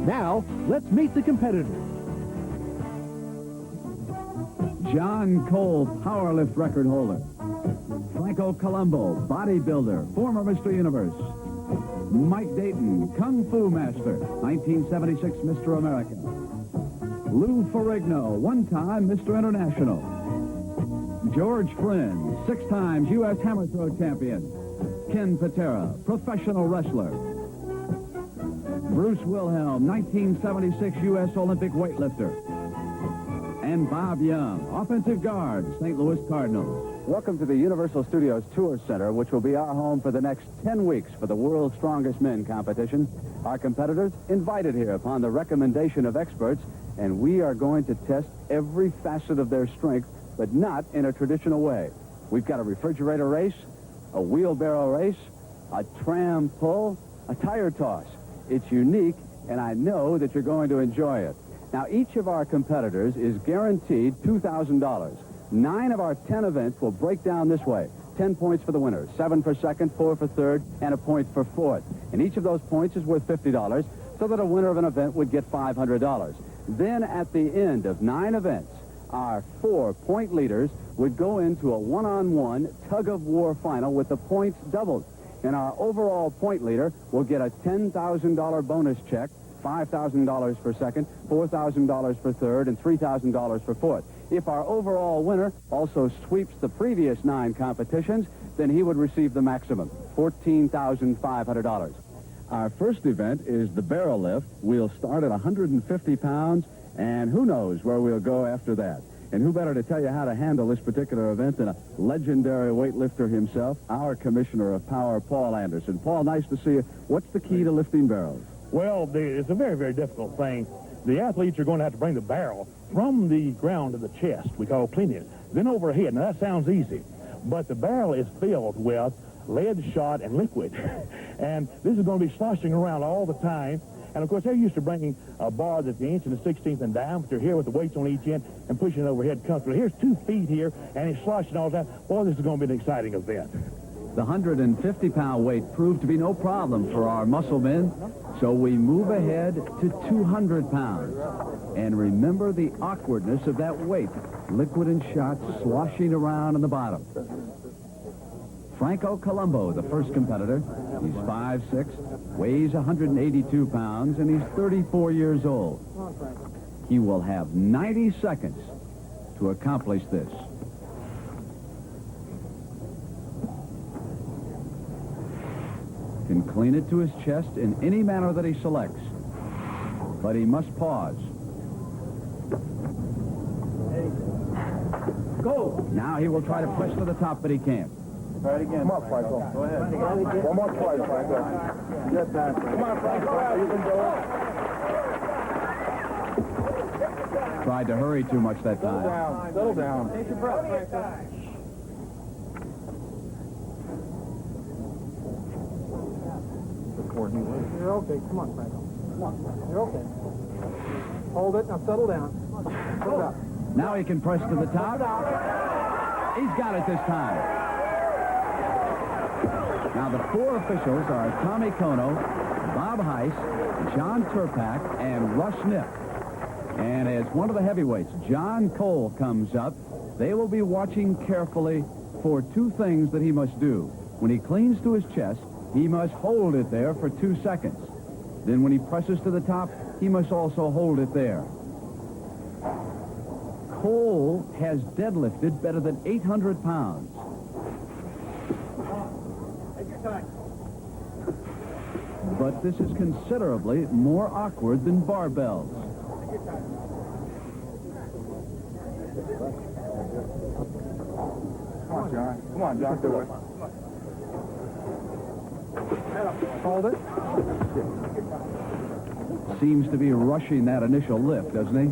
Now, let's meet the competitors. John Cole, powerlift record holder. Franco Colombu, bodybuilder, former Mr. Universe. Mike Dayton, Kung Fu Master, 1976 Mr. America. Lou Ferrigno, one-time Mr. International. George Flynn, 6 times U.S. hammer throw champion. Ken Patera, professional wrestler. Bruce Wilhelm, 1976 U.S. Olympic weightlifter. And Bob Young, offensive guard, St. Louis Cardinals. Welcome to the Universal Studios Tour Center, which will be our home for the next 10 weeks for the World's Strongest Men competition. Our competitors invited here upon the recommendation of experts, and we are going to test every facet of their strength, but not in a traditional way. We've got a refrigerator race, a wheelbarrow race, a tram pull, a tire toss. It's unique, and I know that you're going to enjoy it. Now, each of our competitors is guaranteed $2,000. 9 of our 10 events will break down this way. 10 points for the winner, 7 for second, 4 for third, and a point for fourth. And each of those points is worth $50, so that a winner of an event would get $500. Then, at the end of 9 events, our 4 point leaders would go into a one-on-one tug-of-war final with the points doubled. And our overall point leader will get a $10,000 bonus check, $5,000 for second, $4,000 for third, and $3,000 for fourth. If our overall winner also sweeps the previous 9 competitions, then he would receive the maximum, $14,500. Our first event is the barrel lift. We'll start at 150 pounds, and who knows where we'll go after that. And who better to tell you how to handle this particular event than a legendary weightlifter himself, our Commissioner of Power, Paul Anderson. Paul, nice to see you. What's the key to lifting barrels? Well, it's a very, very difficult thing. The athletes are going to have to bring the barrel from the ground to the chest, we call cleaning it, then overhead. Now, that sounds easy, but the barrel is filled with lead shot and liquid. And this is going to be sloshing around all the time. And, of course, they're used to bringing a bar that's the inch and the 16th and down, but they're here with the weights on each end and pushing it overhead comfortably. Here's 2 feet here, and it's sloshing all the time. Boy, this is going to be an exciting event. The 150-pound weight proved to be no problem for our muscle men, so we move ahead to 200 pounds. And remember the awkwardness of that weight, liquid and shots sloshing around on the bottom. Franco Colombu, the first competitor. He's 5'6", weighs 182 pounds, and he's 34 years old. He will have 90 seconds to accomplish this. Can clean it to his chest in any manner that he selects, but he must pause. Go! Now he will try to push to the top, but he can't. Try it again. Come on, Franco. Go ahead. One more try, Franco. Good time. Come on, Franco. You can do it. Tried to hurry too much that time. Settle down. Take your breath, Franco. You're okay. Come on, Franco. Come on. You're okay. Hold it. Now settle down. Put it up. Now he can press to the top. He's got it this time. Now the 4 officials are Tommy Kono, Bob Heiss, John Turpak, and Russ Nip. And as one of the heavyweights, John Cole, comes up, they will be watching carefully for 2 things that he must do. When he cleans to his chest, he must hold it there for 2 seconds. Then when he presses to the top, he must also hold it there. Cole has deadlifted better than 800 pounds. But this is considerably more awkward than barbells. Come on, John. Come on, John. Do it. Hold it. Seems to be rushing that initial lift, doesn't he?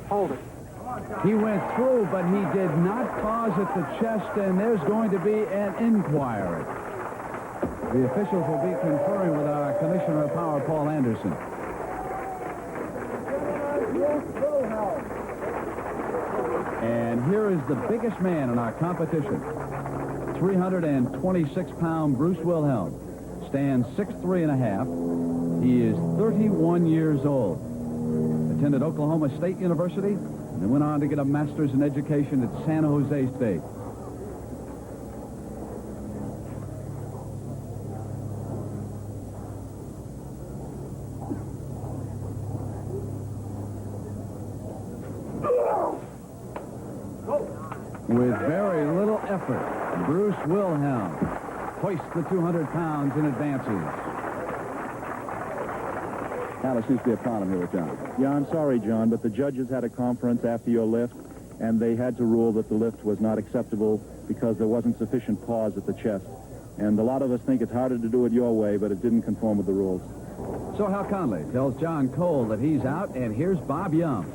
Hold it. He went through, but he did not pause at the chest, and there's going to be an inquiry. The officials will be conferring with our Commissioner of Power, power Paul Anderson. And here is the biggest man in our competition. 326-pound Bruce Wilhelm. Stands 6'3½". He is 31 years old. Attended Oklahoma State University and then went on to get a master's in education at San Jose State. With very little effort, Bruce Wilhelm hoists the 200 pounds and advances. Alice seems to be a problem here with John. Yeah, I'm sorry, John, but the judges had a conference after your lift, and they had to rule that the lift was not acceptable because there wasn't sufficient pause at the chest. And a lot of us think it's harder to do it your way, but it didn't conform with the rules. So Hal Conley tells John Cole that he's out, and here's Bob Young.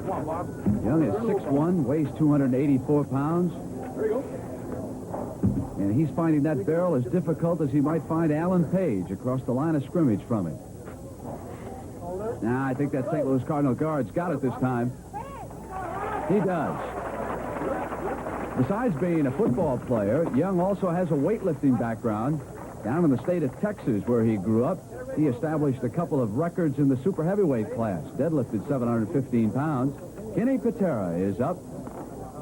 Come on, Bob. Young is 6'1", weighs 284 pounds. There you go. And he's finding that barrel as difficult as he might find Alan Page across the line of scrimmage from him. Now, I think that St. Louis Cardinal guard's got it this time. He does. Besides being a football player, Young also has a weightlifting background. Down in the state of Texas, where he grew up, he established a couple of records in the super heavyweight class. Deadlifted 715 pounds. Kenny Patera is up.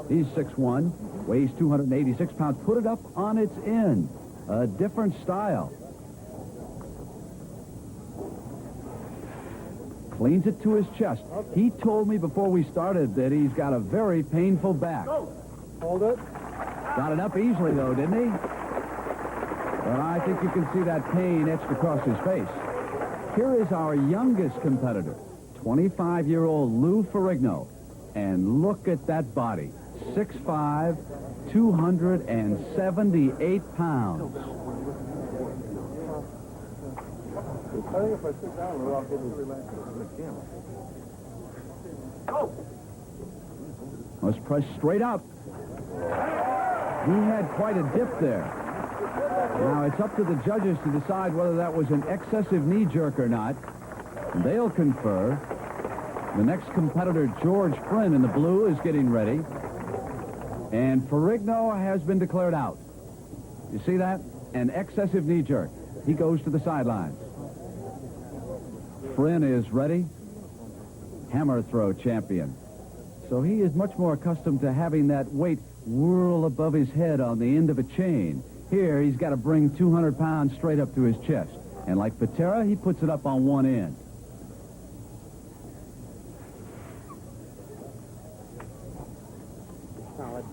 He's 6'1", weighs 286 pounds. Put it up on its end. A different style. Cleans it to his chest. He told me before we started that he's got a very painful back. Hold it. Got it up easily, though, didn't he? Well, I think you can see that pain etched across his face. Here is our youngest competitor, 25-year-old Lou Ferrigno. And look at that body. 6'5", 278 pounds. I think if I sit down, I'll get to relax. Must press straight up. He had quite a dip there. Now, it's up to the judges to decide whether that was an excessive knee jerk or not. They'll confer. The next competitor, George Flynn, in the blue, is getting ready. And Ferrigno has been declared out. You see that? An excessive knee jerk. He goes to the sidelines. Flynn is ready. Hammer throw champion. So he is much more accustomed to having that weight whirl above his head on the end of a chain. Here, he's got to bring 200 pounds straight up to his chest. And like Patera, he puts it up on one end. Solid.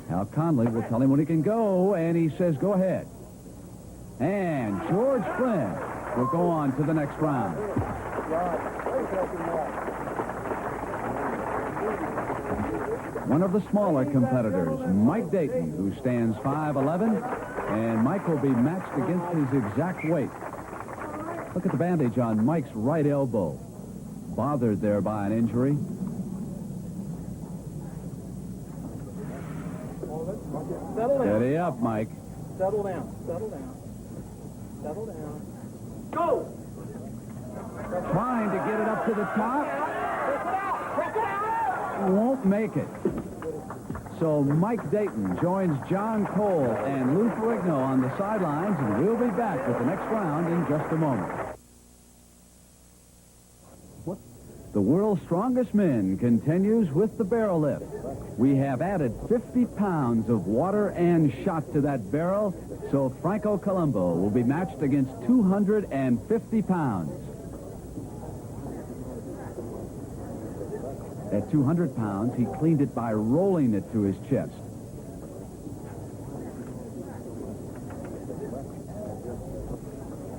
Hal Conley will tell him when he can go, and he says, go ahead. And George Flynn will go on to the next round. One of the smaller competitors, Mike Dayton, who stands 5'11", and Mike will be matched against his exact weight. Look at the bandage on Mike's right elbow. Bothered there by an injury. Settle down. Steady up, Mike. Settle down. Settle down. Settle down. Go! Trying to get it up to the top. Press it out! Press it out! Won't make it. So Mike Dayton joins John Cole and Lou Ferrigno on the sidelines, and we'll be back with the next round in just a moment. The world's strongest men continues with the barrel lift. We have added 50 pounds of water and shot to that barrel, so Franco Colombu will be matched against 250 pounds. At 200 pounds, he cleaned it by rolling it to his chest.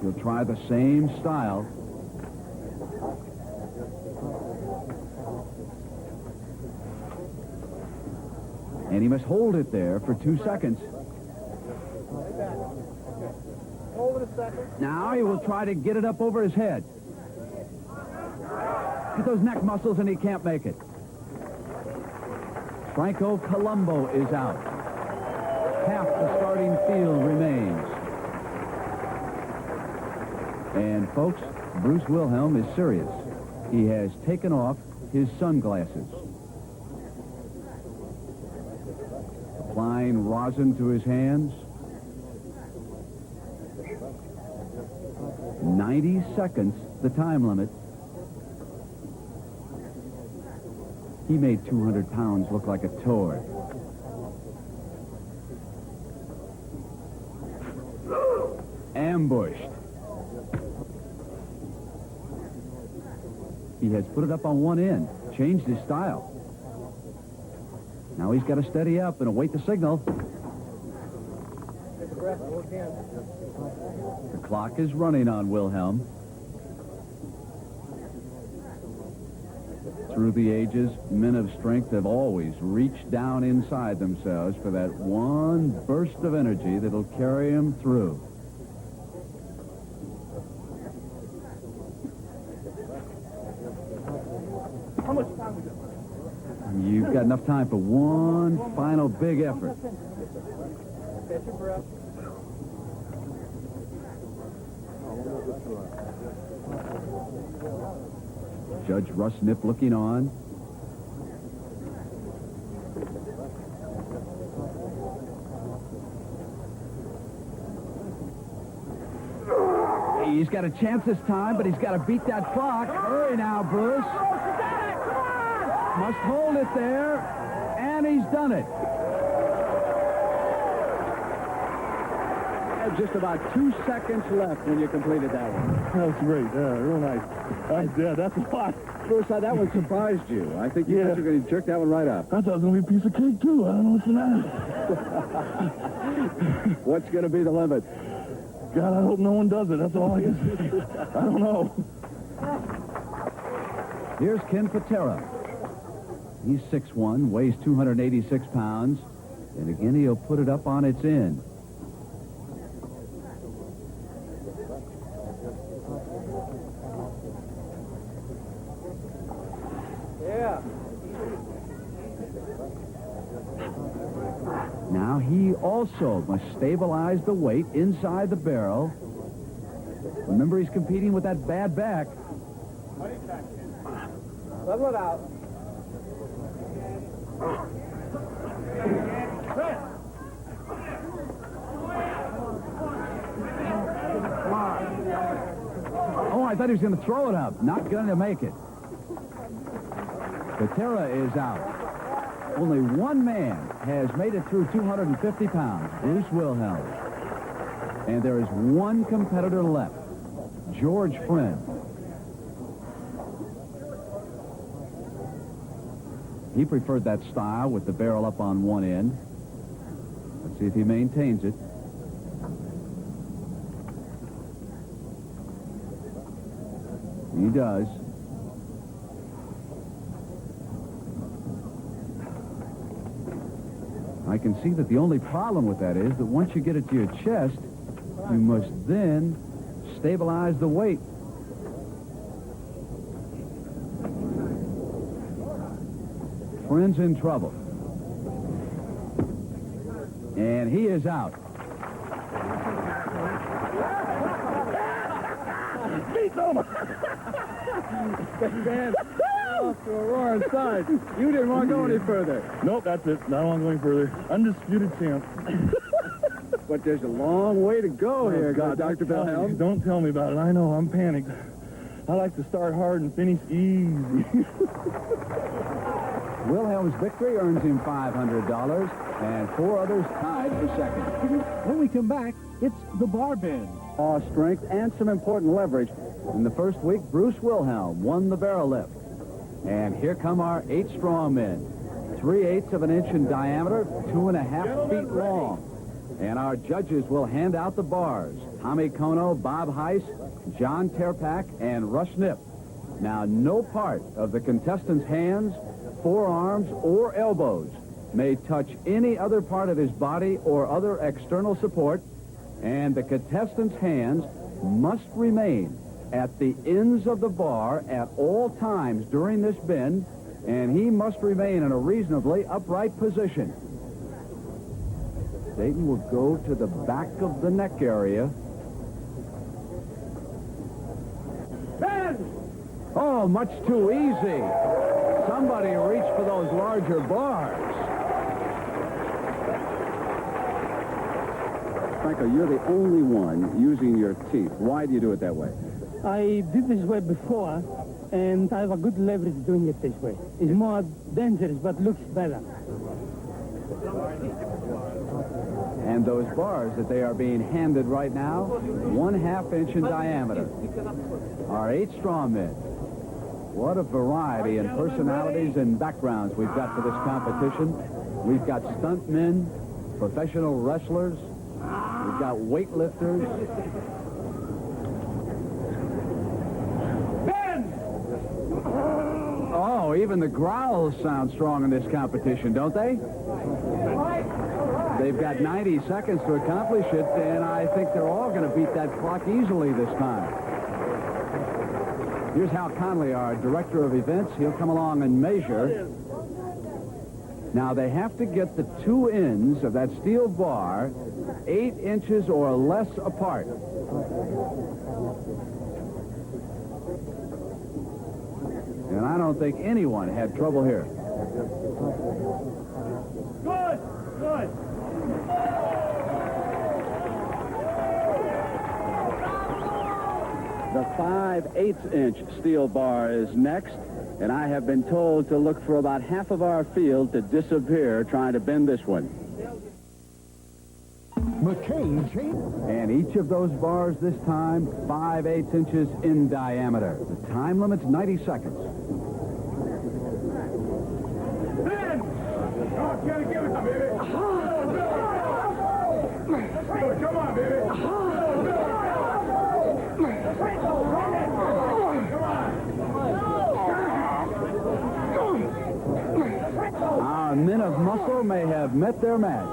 He'll try the same style. And he must hold it there for 2 seconds. Hold it a second. Now he will try to get it up over his head. Get those neck muscles, and he can't make it. Franco Colombu is out. Half the starting field remains. And folks, Bruce Wilhelm is serious. He has taken off his sunglasses. Applying rosin to his hands. 90 seconds, the time limit. He made 200 pounds look like a toy. Ambushed. He has put it up on one end, changed his style. Now he's got to steady up and await the signal. The clock is running on Wilhelm. Through the ages, men of strength have always reached down inside themselves for that one burst of energy that'll carry them through. How much time we got? You've got enough time for one final big effort. Catch your breath. Judge Russ Nip looking on. He's got a chance this time, but he's got to beat that clock. Hurry now, Bruce. Must hold it there, and he's done it. Just about 2 seconds left when you completed that one. That was great. Real nice. Yeah, that's a lot. Bruce, that one surprised you. I think you guys are going to jerk that one right up. I thought it was going to be a piece of cake, too. I don't know what's the matter. What's going to be the limit? God, I hope no one does it. That's all I can say. I don't know. Here's Ken Patera. He's 6'1", weighs 286 pounds, and again he'll put it up on its end. Yeah. Now he also must stabilize the weight inside the barrel. Remember, he's competing with that bad back. Level it out. Oh, I thought he was going to throw it up. Not going to make it. Patera is out. Only one man has made it through 250 pounds, Bruce Wilhelm. And there is one competitor left, George Friend. He preferred that style with the barrel up on one end. Let's see if he maintains it. He does. I can see that the only problem with that is that once you get it to your chest, you must then stabilize the weight. Friend's in trouble. And he is out. Beat them! Man, off to a roaring start. You didn't want to go any further. Nope, that's it. Not want to go any further. Undisputed champ. But there's a long way to go here, Dr. Wilhelm. Don't tell me about it. I know. I'm panicked. I like to start hard and finish easy. Wilhelm's victory earns him $500, and 4 others tied for second. When we come back, it's the bar bend. Strength and some important leverage. In the first week, Bruce Wilhelm won the barrel lift. And here come our 8 strong men. 3/8 of an inch in diameter, 2.5 feet long. And our judges will hand out the bars. Tommy Kono, Bob Heiss, John Terpak, and Russ Nip. Now, no part of the contestant's hands, forearms, or elbows may touch any other part of his body or other external support, and the contestant's hands must remain at the ends of the bar at all times during this bend, and he must remain in a reasonably upright position. Dayton will go to the back of the neck area. Oh, much too easy. Somebody reached for those larger bars. Franco, you're the only one using your teeth. Why do you do it that way? I did this way before, and I have a good leverage doing it this way. It's more dangerous, but looks better. And those bars that they are being handed right now, 1/2 inch in diameter, are 8 strongmen. What a variety in personalities and backgrounds we've got for this competition. We've got stuntmen, professional wrestlers, we've got weightlifters. Oh, even the growls sound strong in this competition, don't they? They've got 90 seconds to accomplish it, and I think they're all going to beat that clock easily this time. Here's Hal Conley, our director of events. He'll come along and measure. Now, they have to get the 2 ends of that steel bar 8 inches or less apart. And I don't think anyone had trouble here. Good, good. The 5/8 inch steel bar is next, and I have been told to look for about half of our field to disappear trying to bend this one. And each of those bars this time, 5/8 inches in diameter. The time limit's 90 seconds. Give it to me, baby. Come on, baby. Our men of muscle may have met their match.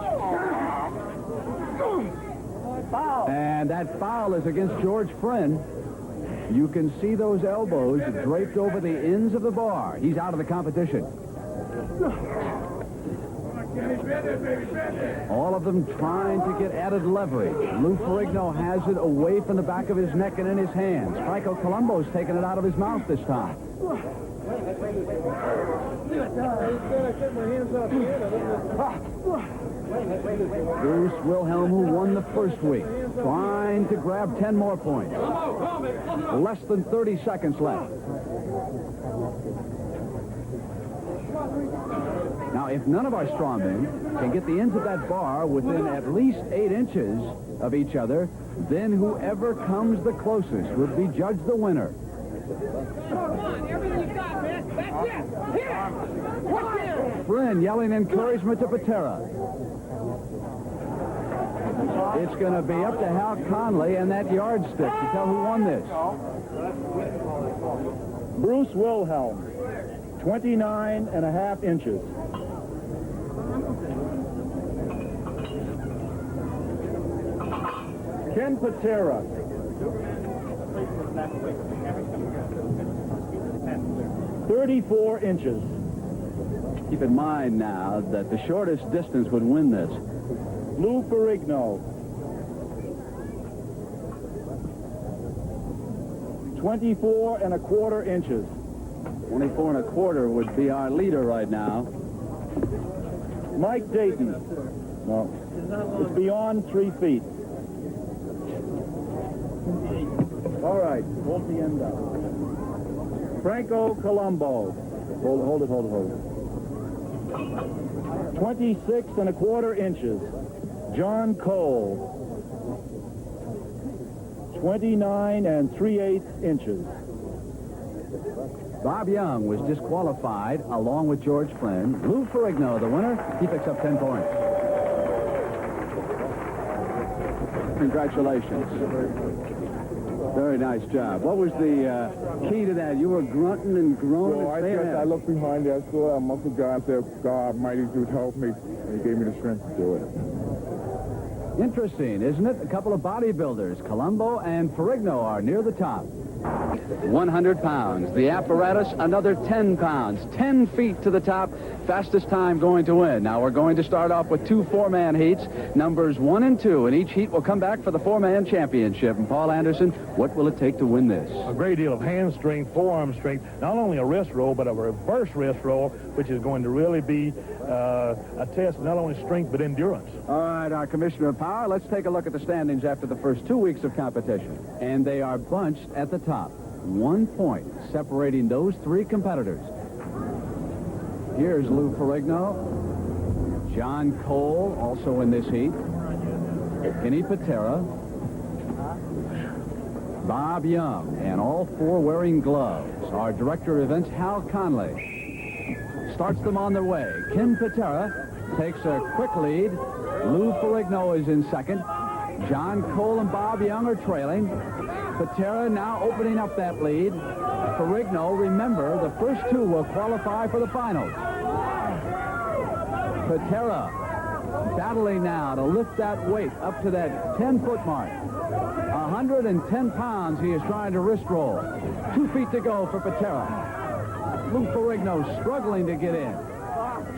And that foul is against George Friend. You can see those elbows draped over the ends of the bar. He's out of the competition. All of them trying to get added leverage. Lou Ferrigno has it away from the back of his neck and in his hands. Franco Colombu's taking it out of his mouth this time. Bruce Wilhelm, who won the first week, trying to grab 10 more points. Less than 30 seconds left. Now, if none of our strongmen can get the ends of that bar within at least 8 inches of each other, then whoever comes the closest would be judged the winner. Come on, everything you got, man. That's it. Here. What's there? Friend yelling encouragement to Patera. It's going to be up to Hal Conley and that yardstick to tell who won this. Bruce Wilhelm, 29.5 inches. Ken Patera, 34 inches. Keep in mind now that the shortest distance would win this. Lou Ferrigno, 24.25 inches. 24.25 would be our leader right now. Mike Dayton, no, it's beyond 3 feet. All right, hold the end up. Franco Colombu, hold it. 26.25 inches. John Cole, 29 3/8 inches. Bob Young was disqualified along with George Flynn. Lou Ferrigno, the winner, he picks up 10 points. Congratulations. Very nice job. What was the key to that? You were grunting and groaning. Well, I looked behind there. I saw a muscle guy. I said, God, mighty dude, help me. And he gave me the strength to do it. Interesting, isn't it? A couple of bodybuilders, Colombu and Ferrigno, are near the top. 100 pounds. The apparatus, another 10 pounds. 10 feet to the top. fastest time going to win. Now we're going to start off with 2 4-man heats, numbers 1 and 2, and each heat will come back for the 4-man championship. And Paul Anderson, what will it take to win this? A great deal of hand strength, forearm strength, not only a wrist roll, but a reverse wrist roll, which is going to really be a test of not only strength, but endurance. All right, our Commissioner of Power, let's take a look at the standings after the first 2 weeks of competition. And they are bunched at the top. 1 point separating those 3 competitors. Here's Lou Ferrigno, John Cole, also in this heat, Kenny Patera, Bob Young, and all 4 wearing gloves. Our Director of Events, Hal Conley, starts them on their way. Ken Patera takes a quick lead. Lou Ferrigno is in second. John Cole and Bob Young are trailing. Patera now opening up that lead. Ferrigno, remember, the first 2 will qualify for the finals. Patera battling now to lift that weight up to that 10-foot mark. 110 pounds he is trying to wrist roll. 2 feet to go for Patera. Lou Ferrigno struggling to get in.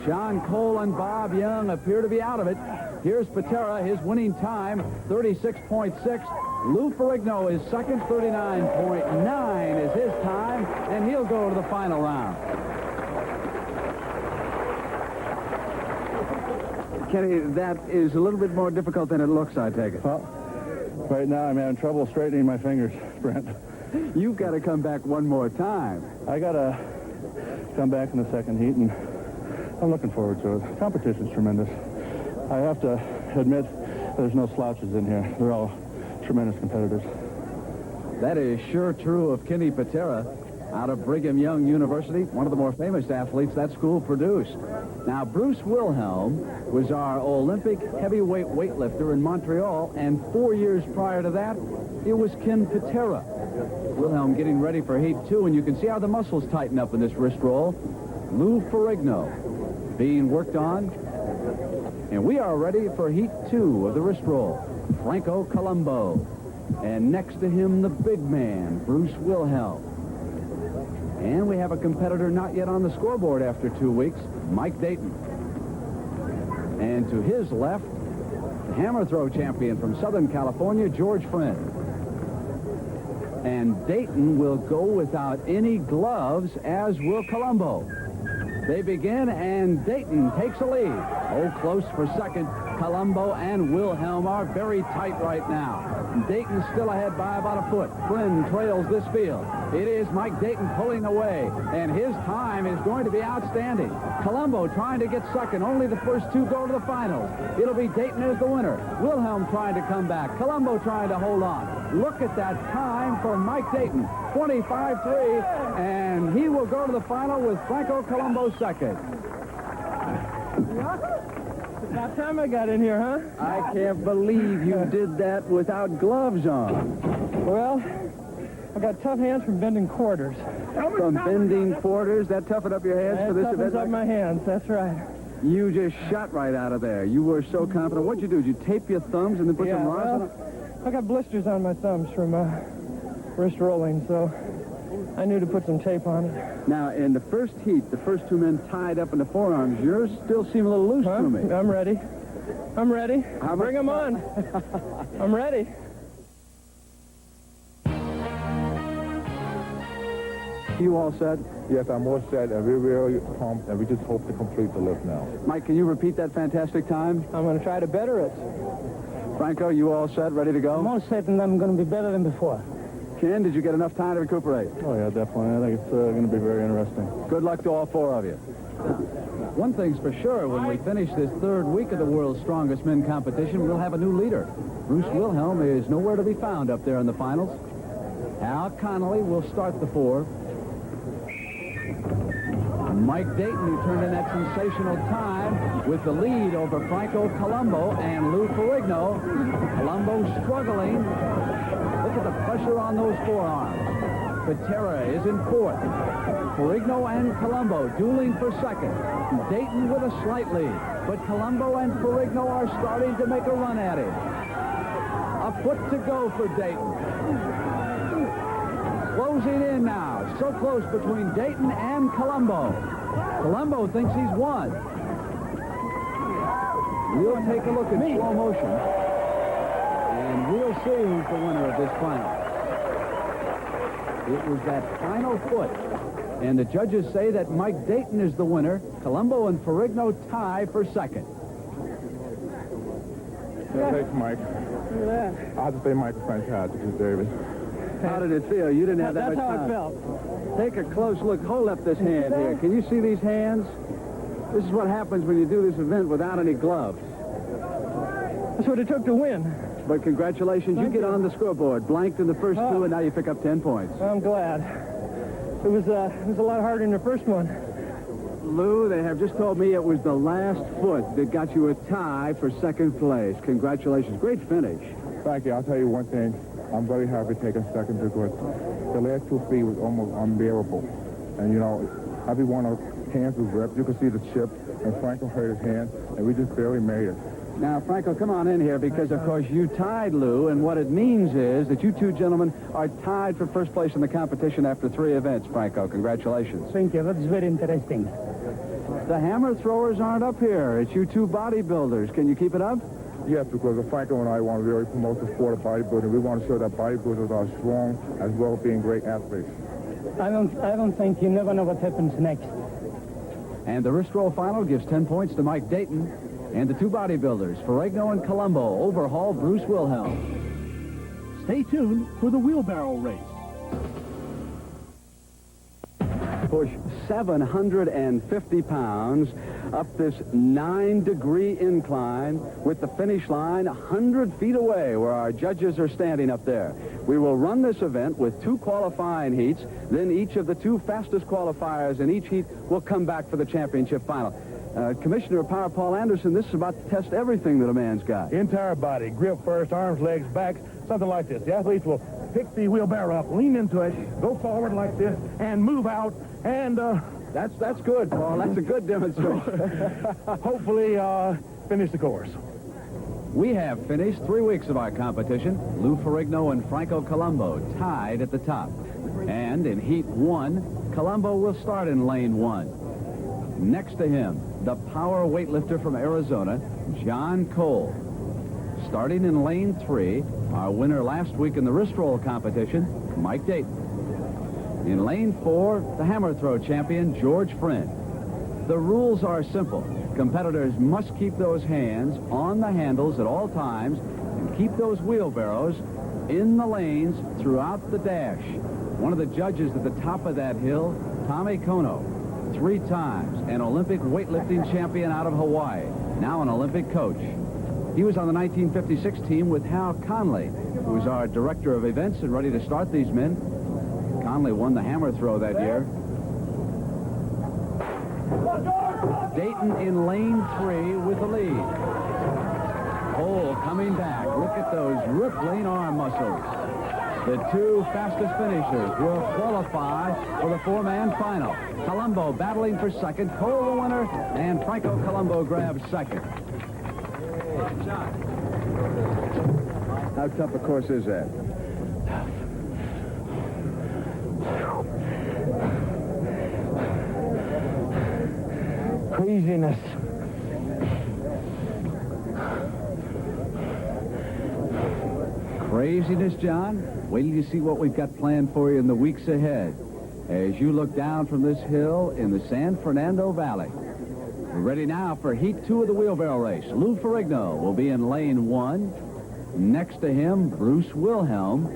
John Cole and Bob Young appear to be out of it. Here's Patera, his winning time, 36.6. Lou Ferrigno is second, 39.9 is his time, and he'll go to the final round. Kenny, that is a little bit more difficult than it looks, I take it. Well, right now I'm having trouble straightening my fingers, Brent. You've got to come back one more time. I got to come back in the second heat, and I'm looking forward to it. Competition's tremendous. I have to admit there's no slouches in here. They're all tremendous competitors. That is sure true of Kenny Patera out of Brigham Young University, one of the more famous athletes that school produced. Now, Bruce Wilhelm was our Olympic heavyweight weightlifter in Montreal, and 4 years prior to that, it was Ken Patera. Wilhelm getting ready for Heat 2, and you can see how the muscles tighten up in this wrist roll. Lou Ferrigno being worked on, and we are ready for Heat 2 of the wrist roll. Franco Colombu, and next to him, the big man, Bruce Wilhelm. And we have a competitor not yet on the scoreboard after 2 weeks, Mike Dayton. And to his left, the hammer throw champion from Southern California, George Friend. And Dayton will go without any gloves, as will Colombu. They begin, and Dayton takes a lead. Oh, close for second. Colombu and Wilhelm are very tight right now. Dayton still ahead by about a foot. Friend trails this field. It is Mike Dayton pulling away, and his time is going to be outstanding. Colombu trying to get second. Only the first 2 go to the finals. It'll be Dayton as the winner. Wilhelm trying to come back. Colombu trying to hold on. Look at that time for Mike Dayton. 25-3, and he will go to the final with Franco Colombu second. About time I got in here, huh? I can't believe you did that without gloves on. Well, I got tough hands from bending quarters. From bending quarters? That toughened up your hands for this event? That toughens up my hands, that's right. You just shot right out of there. You were so confident. What'd you do? Did you tape your thumbs and then put some rods on it? I got blisters on my thumbs from wrist rolling, so I knew to put some tape on it. Now, in the first heat, the first 2 men tied up in the forearms. Yours still seem a little loose to me. I'm ready. I'm ready. Bring them on. I'm ready. You all set? Yes, I'm all set, and we're really pumped, and we just hope to complete the lift now. Mike, can you repeat that fantastic time? I'm going to try to better it. Franco, you all set, ready to go? I'm all set, and I'm going to be better than before. Ken, did you get enough time to recuperate? Oh, yeah, definitely. I think it's going to be very interesting. Good luck to all 4 of you. One thing's for sure, when we finish this 3rd week of the World's Strongest Men competition, we'll have a new leader. Bruce Wilhelm is nowhere to be found up there in the finals. Hal Connolly will start the 4. Mike Dayton, who turned in that sensational time with the lead over Franco Colombu and Lou Ferrigno. Colombu struggling. Look at the pressure on those forearms. Patera is in 4th. Ferrigno and Colombu dueling for 2nd. Dayton with a slight lead. But Colombu and Ferrigno are starting to make a run at it. A foot to go for Dayton. Closing in now. So close between Dayton and Colombu. Colombu thinks he's won. We'll take a look at slow motion, and we'll see who's the winner of this final. It was that final foot, and the judges say that Mike Dayton is the winner. Colombu and Ferrigno tie for second. Yeah, thanks, Mike. I have to say Mike was fantastic. He's David. How did it feel? You didn't have that That's much how time. it felt. Take a close look. Hold up this hand here. Can you see these hands? This is what happens when you do this event without any gloves. That's what it took to win. But congratulations, you get on the scoreboard. Blanked in the first two, and now you pick up 10 points. I'm glad. It was a lot harder than the first one. Lou, they have just told me it was the last foot that got you a tie for second place. Congratulations. Great finish. Thank you. I'll tell you one thing. I'm very happy taking second because the last 2 feet was almost unbearable. And, you know, every one of our hands was ripped. You could see the chip, and Franco hurt his hand, and we just barely made it. Now, Franco, come on in here because, of course, you tied Lou, and what it means is that you two gentlemen are tied for first place in the competition after 3 events, Franco. Congratulations. Thank you. That's very interesting. The hammer throwers aren't up here. It's you two bodybuilders. Can you keep it up? Yes, because Franco and I want to really promote the sport of bodybuilding. We want to show that bodybuilders are strong as well as being great athletes. I don't think you never know what happens next. And the wrist roll final gives 10 points to Mike Dayton. And the 2 bodybuilders, Ferrigno and Colombu, overhaul Bruce Wilhelm. Stay tuned for the wheelbarrow race. Push 750 pounds up this 9-degree incline with the finish line 100 feet away where our judges are standing up there. We will run this event with 2 qualifying heats. Then each of the 2 fastest qualifiers in each heat will come back for the championship final. Commissioner of Power Paul Anderson, this is about to test everything that a man's got. Entire body, grip first, arms, legs, back, something like this. The athletes will pick the wheelbarrow up, lean into it, go forward like this, and move out, and That's good, Paul. That's a good demonstration. hopefully finish the course. We have finished 3 weeks of our competition. Lou Ferrigno and Franco Colombu tied at the top. And in Heat 1, Colombu will start in Lane 1. Next to him, the power weightlifter from Arizona, John Cole. Starting in Lane 3, our winner last week in the wrist roll competition, Mike Dayton. In Lane 4, the hammer throw champion, George Friend. The rules are simple. Competitors must keep those hands on the handles at all times and keep those wheelbarrows in the lanes throughout the dash. One of the judges at the top of that hill, Tommy Kono, 3 times an Olympic weightlifting champion out of Hawaii, now an Olympic coach. He was on the 1956 team with Hal Conley, who was our director of events and ready to start these men. Conley won the hammer throw that year. Dayton in Lane 3 with the lead. Cole coming back. Look at those rippling arm muscles. The 2 fastest finishers will qualify for the 4-man final. Colombu battling for second. Cole the winner, and Franco Colombu grabs second. How tough a course is that? Craziness. Craziness, John? Wait till you see what we've got planned for you in the weeks ahead as you look down from this hill in the San Fernando Valley. We're ready now for Heat 2 of the wheelbarrow race. Lou Ferrigno will be in Lane 1. Next to him, Bruce Wilhelm.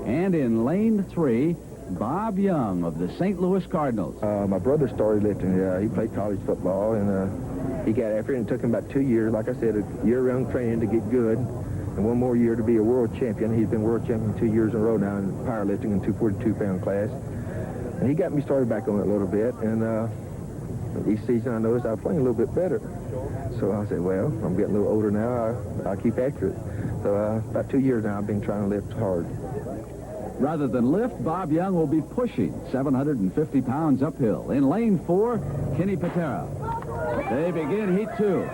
And in Lane 3, Bob Young of the St. Louis Cardinals. My brother started lifting. He played college football, and he got after it. And it took him about 2 years, like I said, a year-round training to get good, and 1 more year to be a world champion. He's been world champion 2 years in a row now in powerlifting in 242-pound class. And he got me started back on it a little bit, and each season I noticed I was playing a little bit better. So I said, well, I'm getting a little older now. I'll keep after it. So about 2 years now I've been trying to lift hard. Rather than lift, Bob Young will be pushing 750 pounds uphill. In Lane 4, Kenny Patera. They begin Heat 2.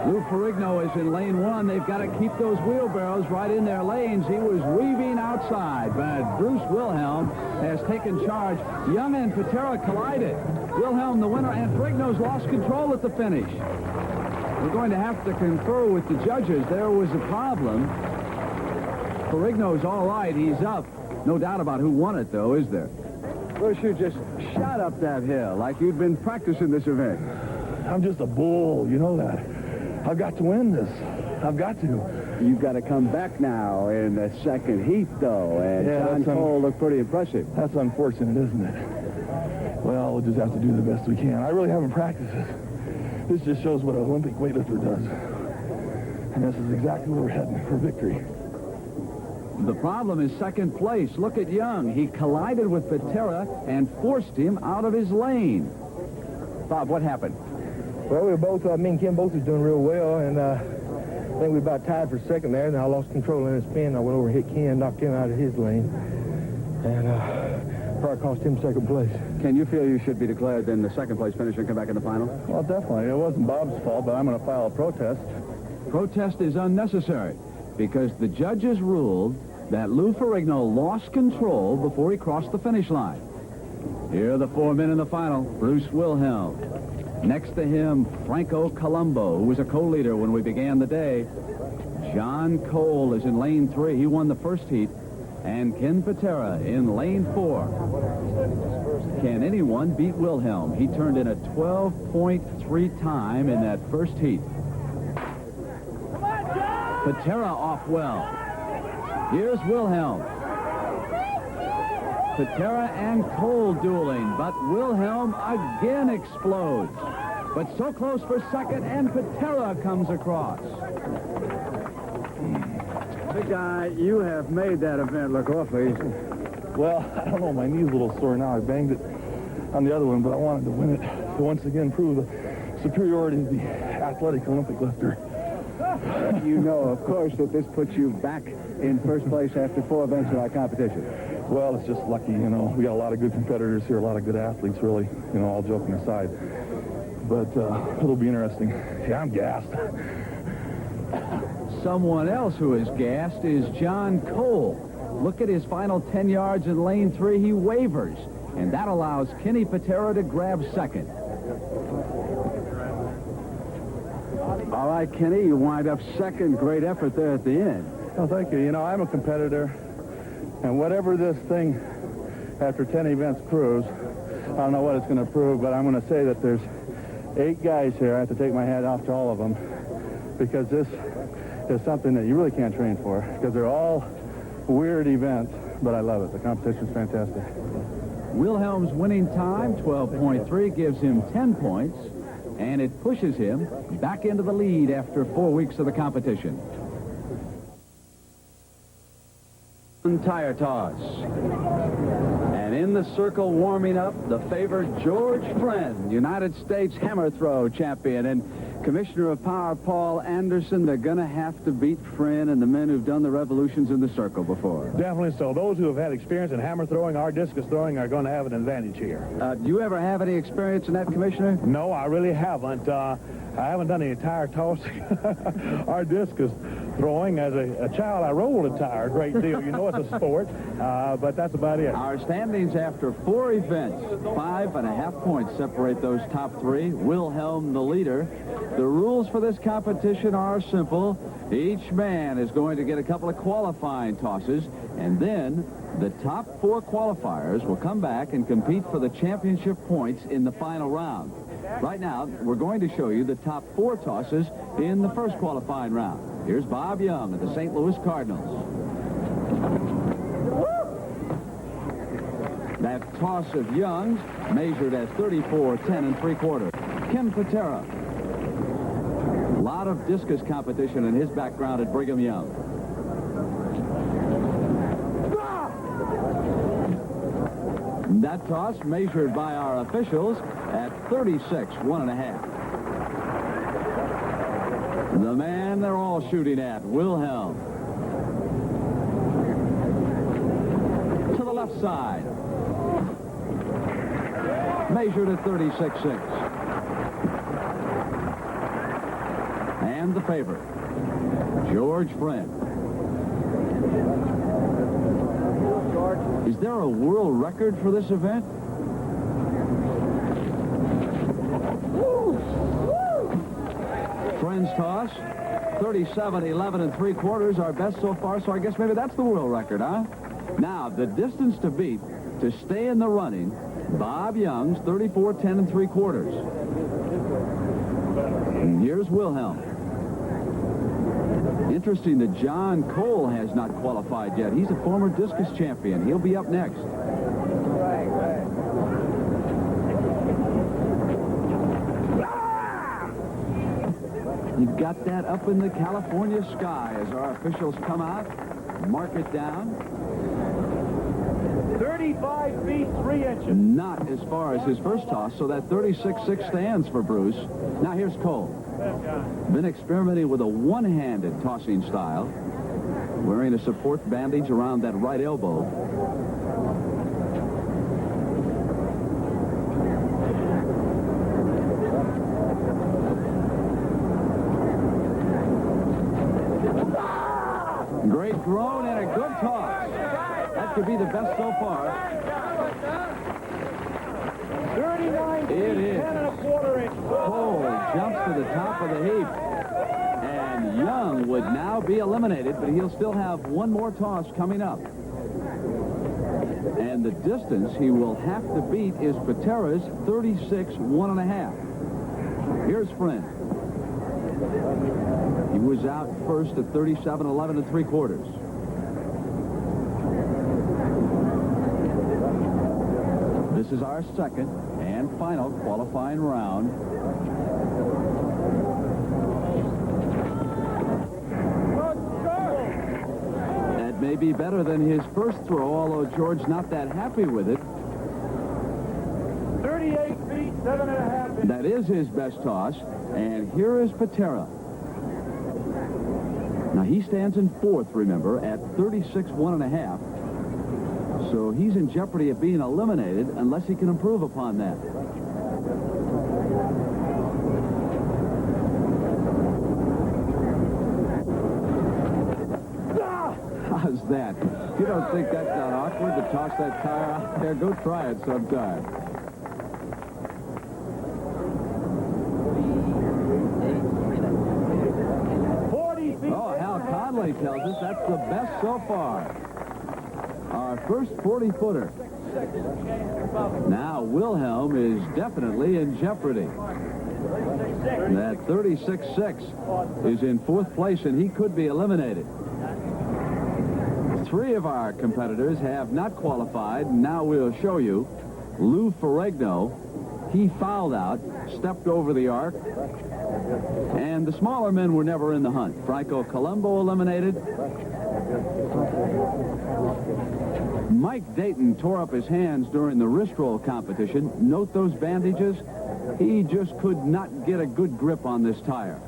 Lou Ferrigno is in lane 1. They've got to keep those wheelbarrows right in their lanes. He was weaving outside, but Bruce Wilhelm has taken charge. Young and Patera collided. Wilhelm the winner, and Ferrigno's lost control at the finish. We're going to have to confer with the judges. There was a problem. Ferrigno's all right. He's up. No doubt about who won it, though, is there? Bruce, you just shot up that hill like you'd been practicing this event. I'm just a bull, you know that. I've got to win this. I've got to. You've got to come back now in the second heat, though, and John Cole looked pretty impressive. That's unfortunate, isn't it? Well, we'll just have to do the best we can. I really haven't practiced this. This just shows what an Olympic weightlifter does. And this is exactly where we're heading for victory. The problem is second place. Look at Young. He collided with Patera and forced him out of his lane. Bob, what happened? Well, we were both, me and Kim both was doing real well, and I think we about tied for second there, and I lost control in the spin. I went over and hit Ken, knocked him out of his lane, and probably cost him second place. Can you feel you should be declared then the second place finisher and come back in the final? Well, definitely. It wasn't Bob's fault, but I'm going to file a protest. Protest is unnecessary because the judges ruled that Lou Ferrigno lost control before he crossed the finish line. Here are the 4 men in the final. Bruce Wilhelm. Next to him, Franco Colombu, who was a co-leader when we began the day. John Cole is in lane 3. He won the first heat. And Ken Patera in lane 4. Can anyone beat Wilhelm? He turned in a 12.3 time in that first heat. Patera off well. Here's Wilhelm. Patera and Cole dueling, but Wilhelm again explodes. But so close for second, and Patera comes across. Big guy, you have made that event look awfully easy. Well, I don't know. My knee's a little sore now. I banged it on the other one, but I wanted to win it to once again prove the superiority of the athletic Olympic lifter. You know, of course, that this puts you back in first place after 4 events of our competition. Well, it's just lucky, you know. We got a lot of good competitors here, a lot of good athletes, really, you know, all joking aside. But it'll be interesting. Yeah, I'm gassed. Someone else who is gassed is John Cole. Look at his final 10 yards in lane 3. He wavers, and that allows Kenny Patera to grab second. All right, Kenny, you wind up second. Great effort there at the end. Well, thank you. You know, I'm a competitor, and whatever this thing after 10 events proves, I don't know what it's going to prove, but I'm going to say that there's 8 guys here. I have to take my hat off to all of them, because this is something that you really can't train for, because they're all weird events, but I love it. The competition's fantastic. Wilhelm's winning time, 12.3, gives him 10 points, and it pushes him back into the lead after 4 weeks of the competition. Tire toss. And in the circle warming up, the favored George Friend, United States hammer throw champion, and Commissioner of Power Paul Anderson. They're going to have to beat Friend and the men who've done the revolutions in the circle before. Definitely so. Those who have had experience in hammer throwing or discus throwing are going to have an advantage here. Do you ever have any experience in that, Commissioner? No, I really haven't. I haven't done any tire tossing or discus throwing. As a child, I rolled a tire a great deal. You know, it's a sport, but that's about it. Our standings after 4 events, 5.5 points separate those top 3. Wilhelm the leader. The rules for this competition are simple. Each man is going to get a couple of qualifying tosses, and then the top 4 qualifiers will come back and compete for the championship points in the final round. Right now, we're going to show you the top 4 tosses in the first qualifying round. Here's Bob Young of the St. Louis Cardinals. That toss of Young's measured at 34, 10 3/4. Ken Patera. A lot of discus competition in his background at Brigham Young. That toss measured by our officials at 36, 1.5. The man they're all shooting at, Wilhelm. To the left side. Measured at 36.6. And And the favorite, George Friend. Is there a world record for this event? Friend's toss, 37-11 3/4, our best so far, so I guess maybe that's the world record, huh? Now, the distance to beat, to stay in the running, Bob Young's 34-10 3/4. And here's Wilhelm. Interesting that John Cole has not qualified yet. He's a former discus champion. He'll be up next. You've got that up in the California sky as our officials come out, mark it down. 35 feet 3 inches. Not as far as his first toss, so that 36-6 stands for Bruce. Now here's Cole. Been experimenting with a one-handed tossing style, wearing a support bandage around that right elbow. Great throw and a good toss. That could be the best so far. 39 feet, It is. 10 1/4 inches. Cole jumps to the top of the heap. And Young would now be eliminated, but he'll still have one more toss coming up. And the distance he will have to beat is Patera's 36-1.5. Here's Friend. He was out first at 37-11 3/4. This is our second and final qualifying round. That may be better than his first throw, although George not that happy with it. 38 feet 7.5 inches. That is his best toss, and here is Patera. Now he stands in fourth, remember, at 36-1.5. So he's in jeopardy of being eliminated unless he can improve upon that. How's that? If you don't think that's not awkward to toss that tire out there, go try it sometime. Oh, Hal Conley tells us that's the best so far. Our first 40-footer. Now Wilhelm is definitely in jeopardy. That 36-6 is in fourth place, and he could be eliminated. Three of our competitors have not qualified. Now we'll show you. Lou Ferrigno, he fouled out, stepped over the arc, and the smaller men were never in the hunt. Franco Colombu eliminated. Mike Dayton tore up his hands during the wrist roll competition. Note those bandages. He just could not get a good grip on this tire.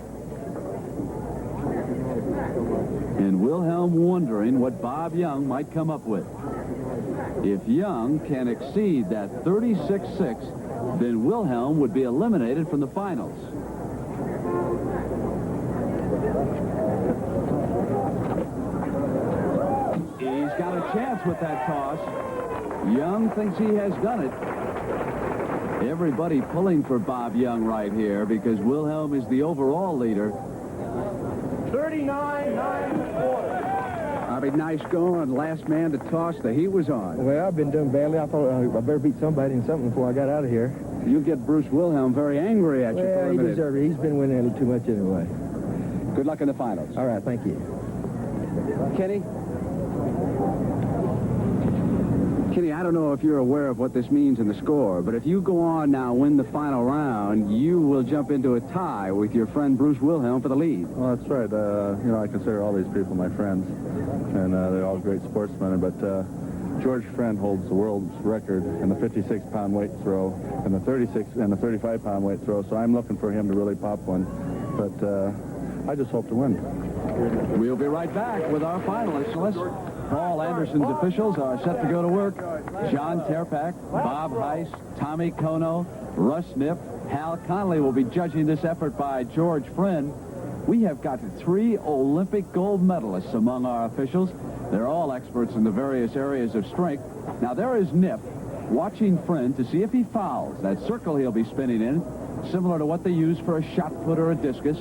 And Wilhelm wondering what Bob Young might come up with. If Young can exceed that 36-6, then Wilhelm would be eliminated from the finals. He's got a chance with that toss. Young thinks he has done it. Everybody pulling for Bob Young right here because Wilhelm is the overall leader. 39 9 1/4. Bobby, nice going. Last man to toss the heat was on. Well, I've been doing badly. I thought I better beat somebody in something before I got out of here. You'll get Bruce Wilhelm very angry at you for a Well, he minute. deserves it. He's been winning a little too much anyway. Good luck in the finals. All right, thank you. Kenny, I don't know if you're aware of what this means in the score, but if you go on now, win the final round, you will jump into a tie with your friend Bruce Wilhelm for the lead. Well, that's right. You know, I consider all these people my friends, and they're all great sportsmen. But George Friend holds the world's record in the 56-pound weight throw and the 36 and the 35-pound weight throw. So I'm looking for him to really pop one. But I just hope to win. We'll be right back with our finalists list. Paul Anderson's officials are set to go to work. John Terpak, Bob Heiss, Tommy Kono, Russ Nipp, Hal Connolly will be judging this effort by George Friend. We have got 3 Olympic gold medalists among our officials. They're all experts in the various areas of strength. Now, there is Nip watching Friend to see if he fouls. That circle he'll be spinning in, similar to what they use for a shot put or a discus.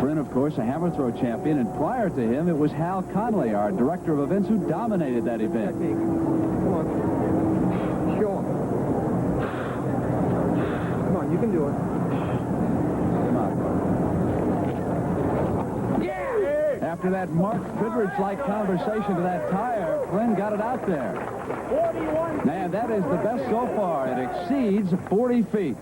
Friend, of course, a hammer throw champion, and prior to him, it was Hal Conley, our director of events, who dominated that event. Come on. Show him. Come on, you can do it. After that Mark Goodrich-like conversation to that tire, Friend got it out there. 41. Man, that is the best so far. It exceeds 40 feet.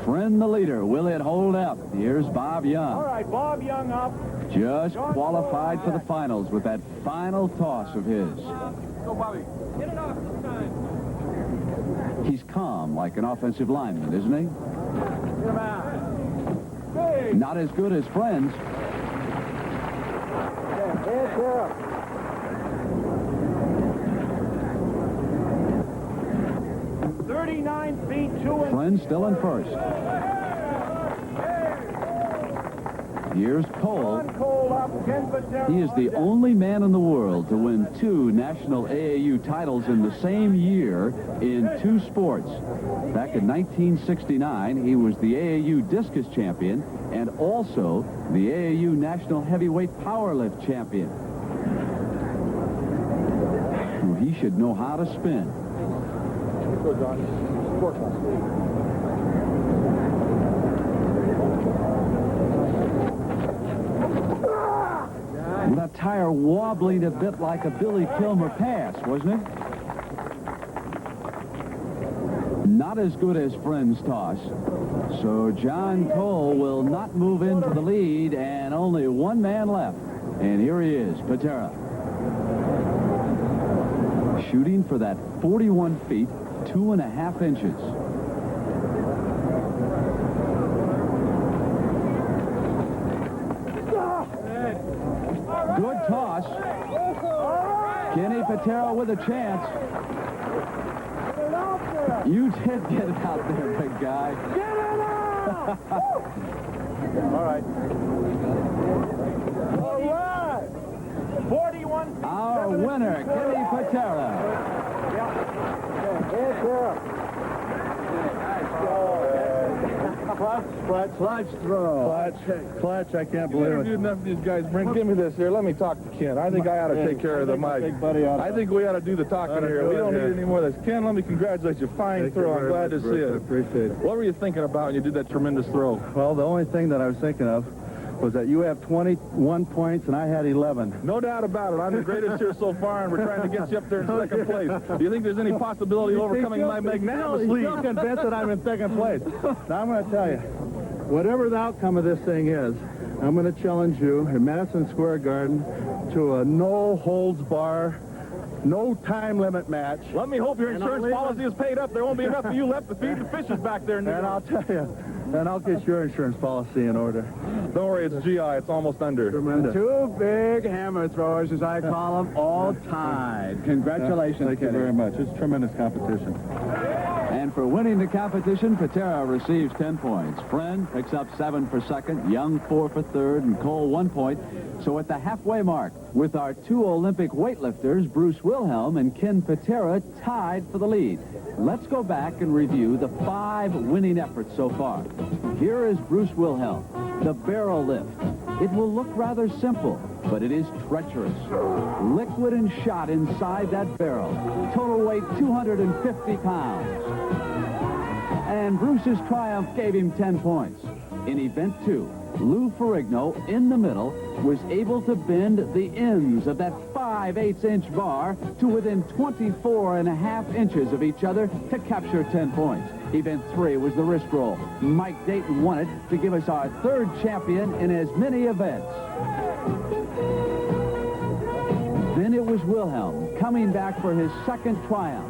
Friend the leader. Will it hold up? Here's Bob Young. All right, Bob Young up. Just qualified for the finals with that final toss of his. Go, Bobby. Get it off this time. He's calm like an offensive lineman, isn't he? Get him out. Big. Not as good as Friend's. 39 feet, 2 inches. Friend still in first. Here's Cole. He is the only man in the world to win 2 national AAU titles in the same year in 2 sports. Back in 1969, he was the AAU discus champion and also the AAU national heavyweight powerlift champion. Well, he should know how to spin. Go, John. Work on. Well, that tire wobbling a bit like a Billy Kilmer pass, wasn't it? Not as good as Friend's toss. So John Cole will not move into the lead, and only one man left. And here he is, Patera. Shooting for that 41 feet, 2.5 inches. Good toss. Kenny Patera with a chance. You did get it out there, big guy. Get it out! All right. All right. 41 feet. Our winner, Kenny Patera. Clutch throw. Clutch, I can't believe it. Interviewed enough of these guys. Brent, give me this here. Let me talk to Ken. I think I ought to take care of the mic. I think we ought to do the talking here. We don't need any more of this. Ken, let me congratulate you. Fine throw. I'm glad to see it. I appreciate it. What were you thinking about when you did that tremendous throw? Well, the only thing that I was thinking of was that you have 21 points and I had 11. No doubt about it. I'm the greatest here so far, and we're trying to get you up there in second place. Do you think there's any possibility of overcoming my magnanimous lead? You're still convinced that I'm in second place. Now, I'm going to tell you, whatever the outcome of this thing is, I'm going to challenge you in Madison Square Garden to a no-holds-bar, no time limit match. Let me hope your insurance policy is paid up. There won't be enough of you left to feed the fishes back there. And I'll tell you, and I'll get your insurance policy in order. Don't worry, it's GI. It's almost under. Tremendous. 2 big hammer throwers, as I call them, all tied. Congratulations, Thank you very much. It's tremendous competition. And for winning the competition, Patera receives 10 points. Friend picks up 7 for second, Young 4 for third, and Cole 1 point. So at the halfway mark, with our 2 Olympic weightlifters, Bruce Wilhelm and Ken Patera, tied for the lead. Let's go back and review the 5 winning efforts so far. Here is Bruce Wilhelm, the barrel lift. It will look rather simple, but it is treacherous. Liquid and shot inside that barrel. Total weight 250 pounds. And Bruce's triumph gave him 10 points. In event 2, Lou Ferrigno, in the middle, was able to bend the ends of that 5/8-inch bar to within 24.5 inches of each other to capture 10 points. Event 3 was the wrist roll. Mike Dayton won it to give us our 3rd champion in as many events. Then it was Wilhelm coming back for his 2nd triumph.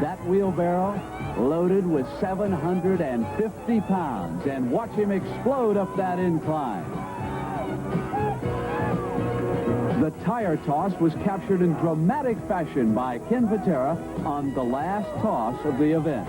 That wheelbarrow loaded with 750 pounds, and watch him explode up that incline. The tire toss was captured in dramatic fashion by Ken Patera on the last toss of the event.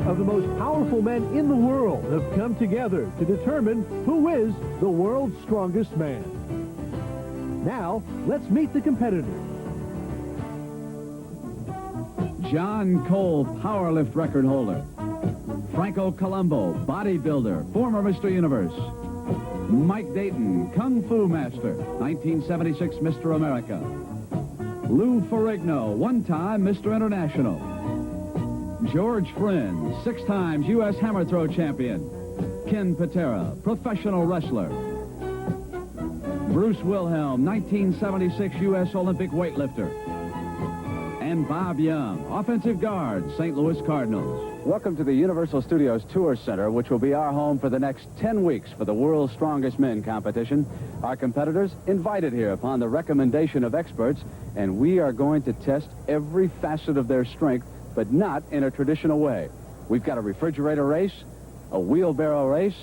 of the most powerful men in the world have come together to determine who is the world's strongest man. Now, let's meet the competitors. John Cole, powerlift record holder. Franco Colombu, bodybuilder, former Mr. Universe. Mike Dayton, Kung Fu master, 1976 Mr. America. Lou Ferrigno, one-time Mr. International. George Friend, 6 times U.S. hammer throw champion. Ken Patera, professional wrestler. Bruce Wilhelm, 1976 U.S. Olympic weightlifter. And Bob Young, offensive guard, St. Louis Cardinals. Welcome to the Universal Studios Tour Center, which will be our home for the next 10 weeks for the World's Strongest Men competition. Our competitors invited here upon the recommendation of experts, and we are going to test every facet of their strength, but not in a traditional way. We've got a refrigerator race, a wheelbarrow race,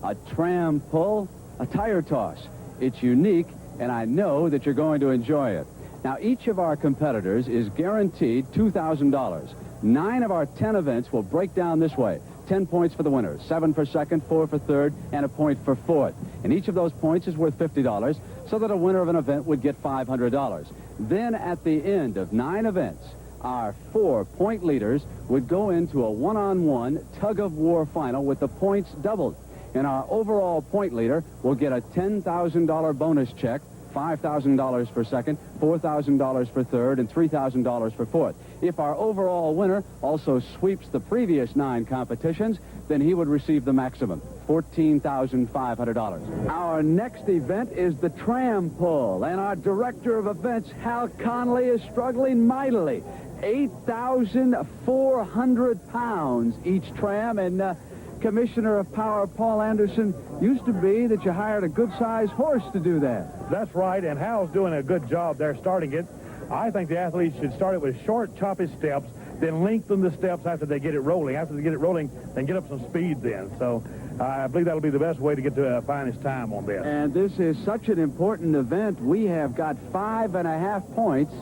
a tram pull, a tire toss. It's unique, and I know that you're going to enjoy it. Now, each of our competitors is guaranteed $2,000. 9 of our 10 events will break down this way. 10 points for the winner, 7 for second, 4 for third, and a point for fourth. And each of those points is worth $50, so that a winner of an event would get $500. Then, at the end of 9 events, our 4 point leaders would go into a one-on-one tug-of-war final with the points doubled. And our overall point leader will get a $10,000 bonus check, $5,000 for second, $4,000 for third, and $3,000 for fourth. If our overall winner also sweeps the previous 9 competitions, then he would receive the maximum, $14,500. Our next event is the tram pull, and our director of events, Hal Conley, is struggling mightily. 8,400 pounds each tram, and Commissioner of Power Paul Anderson, used to be that you hired a good-sized horse to do that. That's right, and Hal's doing a good job there starting it. I think the athletes should start it with short, choppy steps, then lengthen the steps after they get it rolling. After they get it rolling, then get up some speed then. So I believe that'll be the best way to get to a finest time on this. And this is such an important event. We have got 5.5 points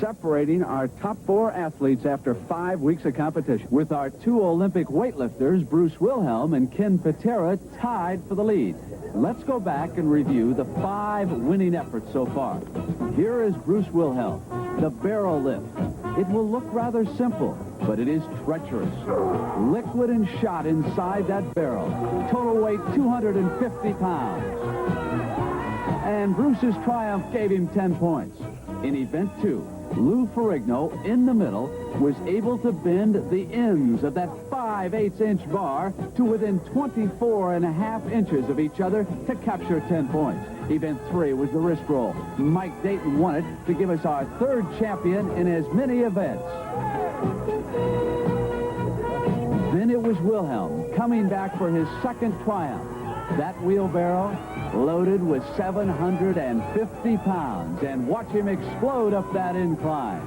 separating our top 4 athletes after 5 weeks of competition, with our 2 Olympic weightlifters, Bruce Wilhelm and Ken Patera, tied for the lead. Let's go back and review the 5 winning efforts so far. Here is Bruce Wilhelm, the barrel lift. It will look rather simple, but it is treacherous. Liquid and shot inside that barrel. Total weight 250 pounds. And Bruce's triumph gave him 10 points. In event 2, Lou Ferrigno, in the middle, was able to bend the ends of that 5/8-inch bar to within 24.5 inches of each other to capture 10 points. Event 3 was the wrist roll. Mike Dayton won it to give us our 3rd champion in as many events. Then it was Wilhelm coming back for his 2nd triumph. That wheelbarrow loaded with 750 pounds, and watch him explode up that incline.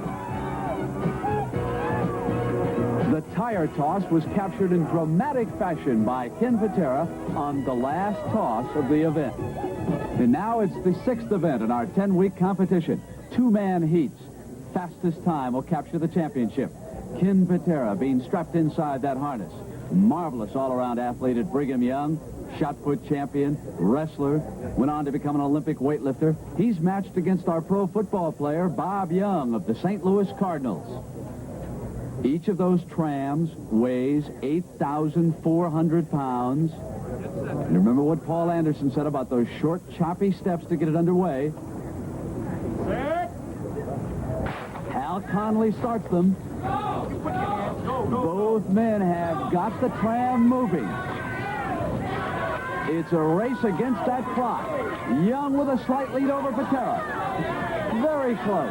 The tire toss was captured in dramatic fashion by Ken Patera on the last toss of the event. And now it's the 6th event in our 10-week competition. 2-man heats. Fastest time will capture the championship. Ken Patera being strapped inside that harness. Marvelous all-around athlete at Brigham Young. Shot put champion, wrestler, went on to become an Olympic weightlifter. He's matched against our pro football player, Bob Young of the St. Louis Cardinals. Each of those trams weighs 8,400 pounds. And remember what Paul Anderson said about those short, choppy steps to get it underway. Hal Conley starts them. Both men have got the tram moving. It's a race against that clock. Young with a slight lead over Patera. Very close.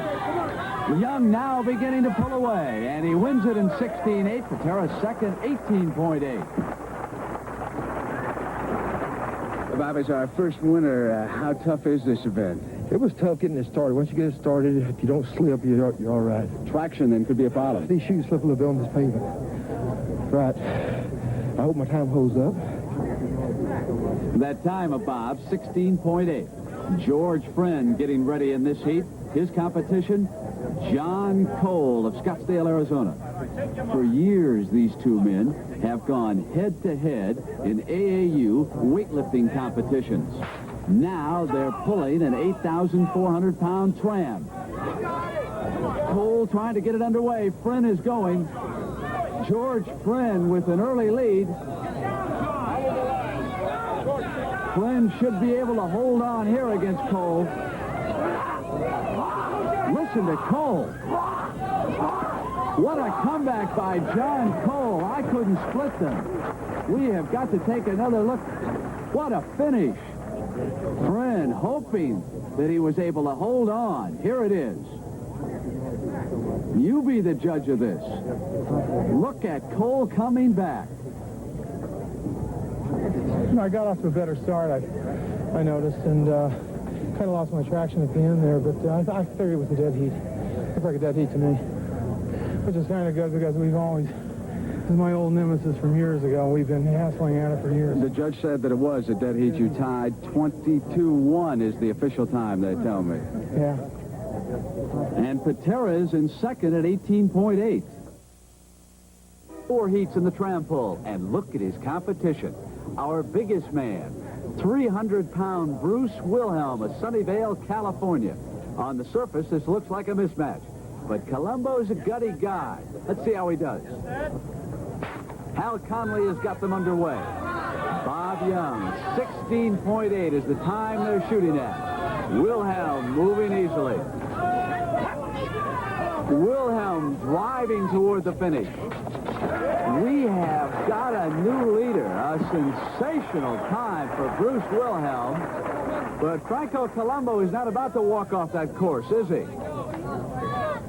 Young now beginning to pull away, and he wins it in 16.8. Patera's second, 18.8. Bob, as our first winner, how tough is this event? It was tough getting it started. Once you get it started, if you don't slip, you're all right. Traction then could be a problem. These shoes slip a little bit on this pavement. Right. I hope my time holds up. That time of Bob, 16.8. George Friend getting ready in this heat. His competition, John Cole of Scottsdale, Arizona. For years, these two men have gone head-to-head in AAU weightlifting competitions. Now they're pulling an 8,400-pound tram. Cole trying to get it underway. Friend is going. George Friend with an early lead. Friend should be able to hold on here against Cole. Listen to Cole. What a comeback by John Cole. I couldn't split them. We have got to take another look. What a finish. Friend hoping that he was able to hold on. Here it is. You be the judge of this. Look at Cole coming back. I got off to a better start, I noticed, and kind of lost my traction at the end there, but I figured it was a dead heat. Looked like a dead heat to me, which is kind of good because we've always, this is my old nemesis from years ago. We've been hassling at it for years. The judge said that it was a dead heat. You tied 22-1 is the official time, they tell me. Yeah. And Patera's in second at 18.8. 4 heats in the tram pull, and look at his competition. Our biggest man, 300-pound Bruce Wilhelm of Sunnyvale, California. On the surface, this looks like a mismatch, but Colombo's a gutty guy. Let's see how he does. Hal Conley has got them underway. Bob Young, 16.8 is the time they're shooting at. Wilhelm moving easily. Wilhelm driving toward the finish. We have got a new leader, a sensational time for Bruce Wilhelm. But Franco Colombu is not about to walk off that course, is he?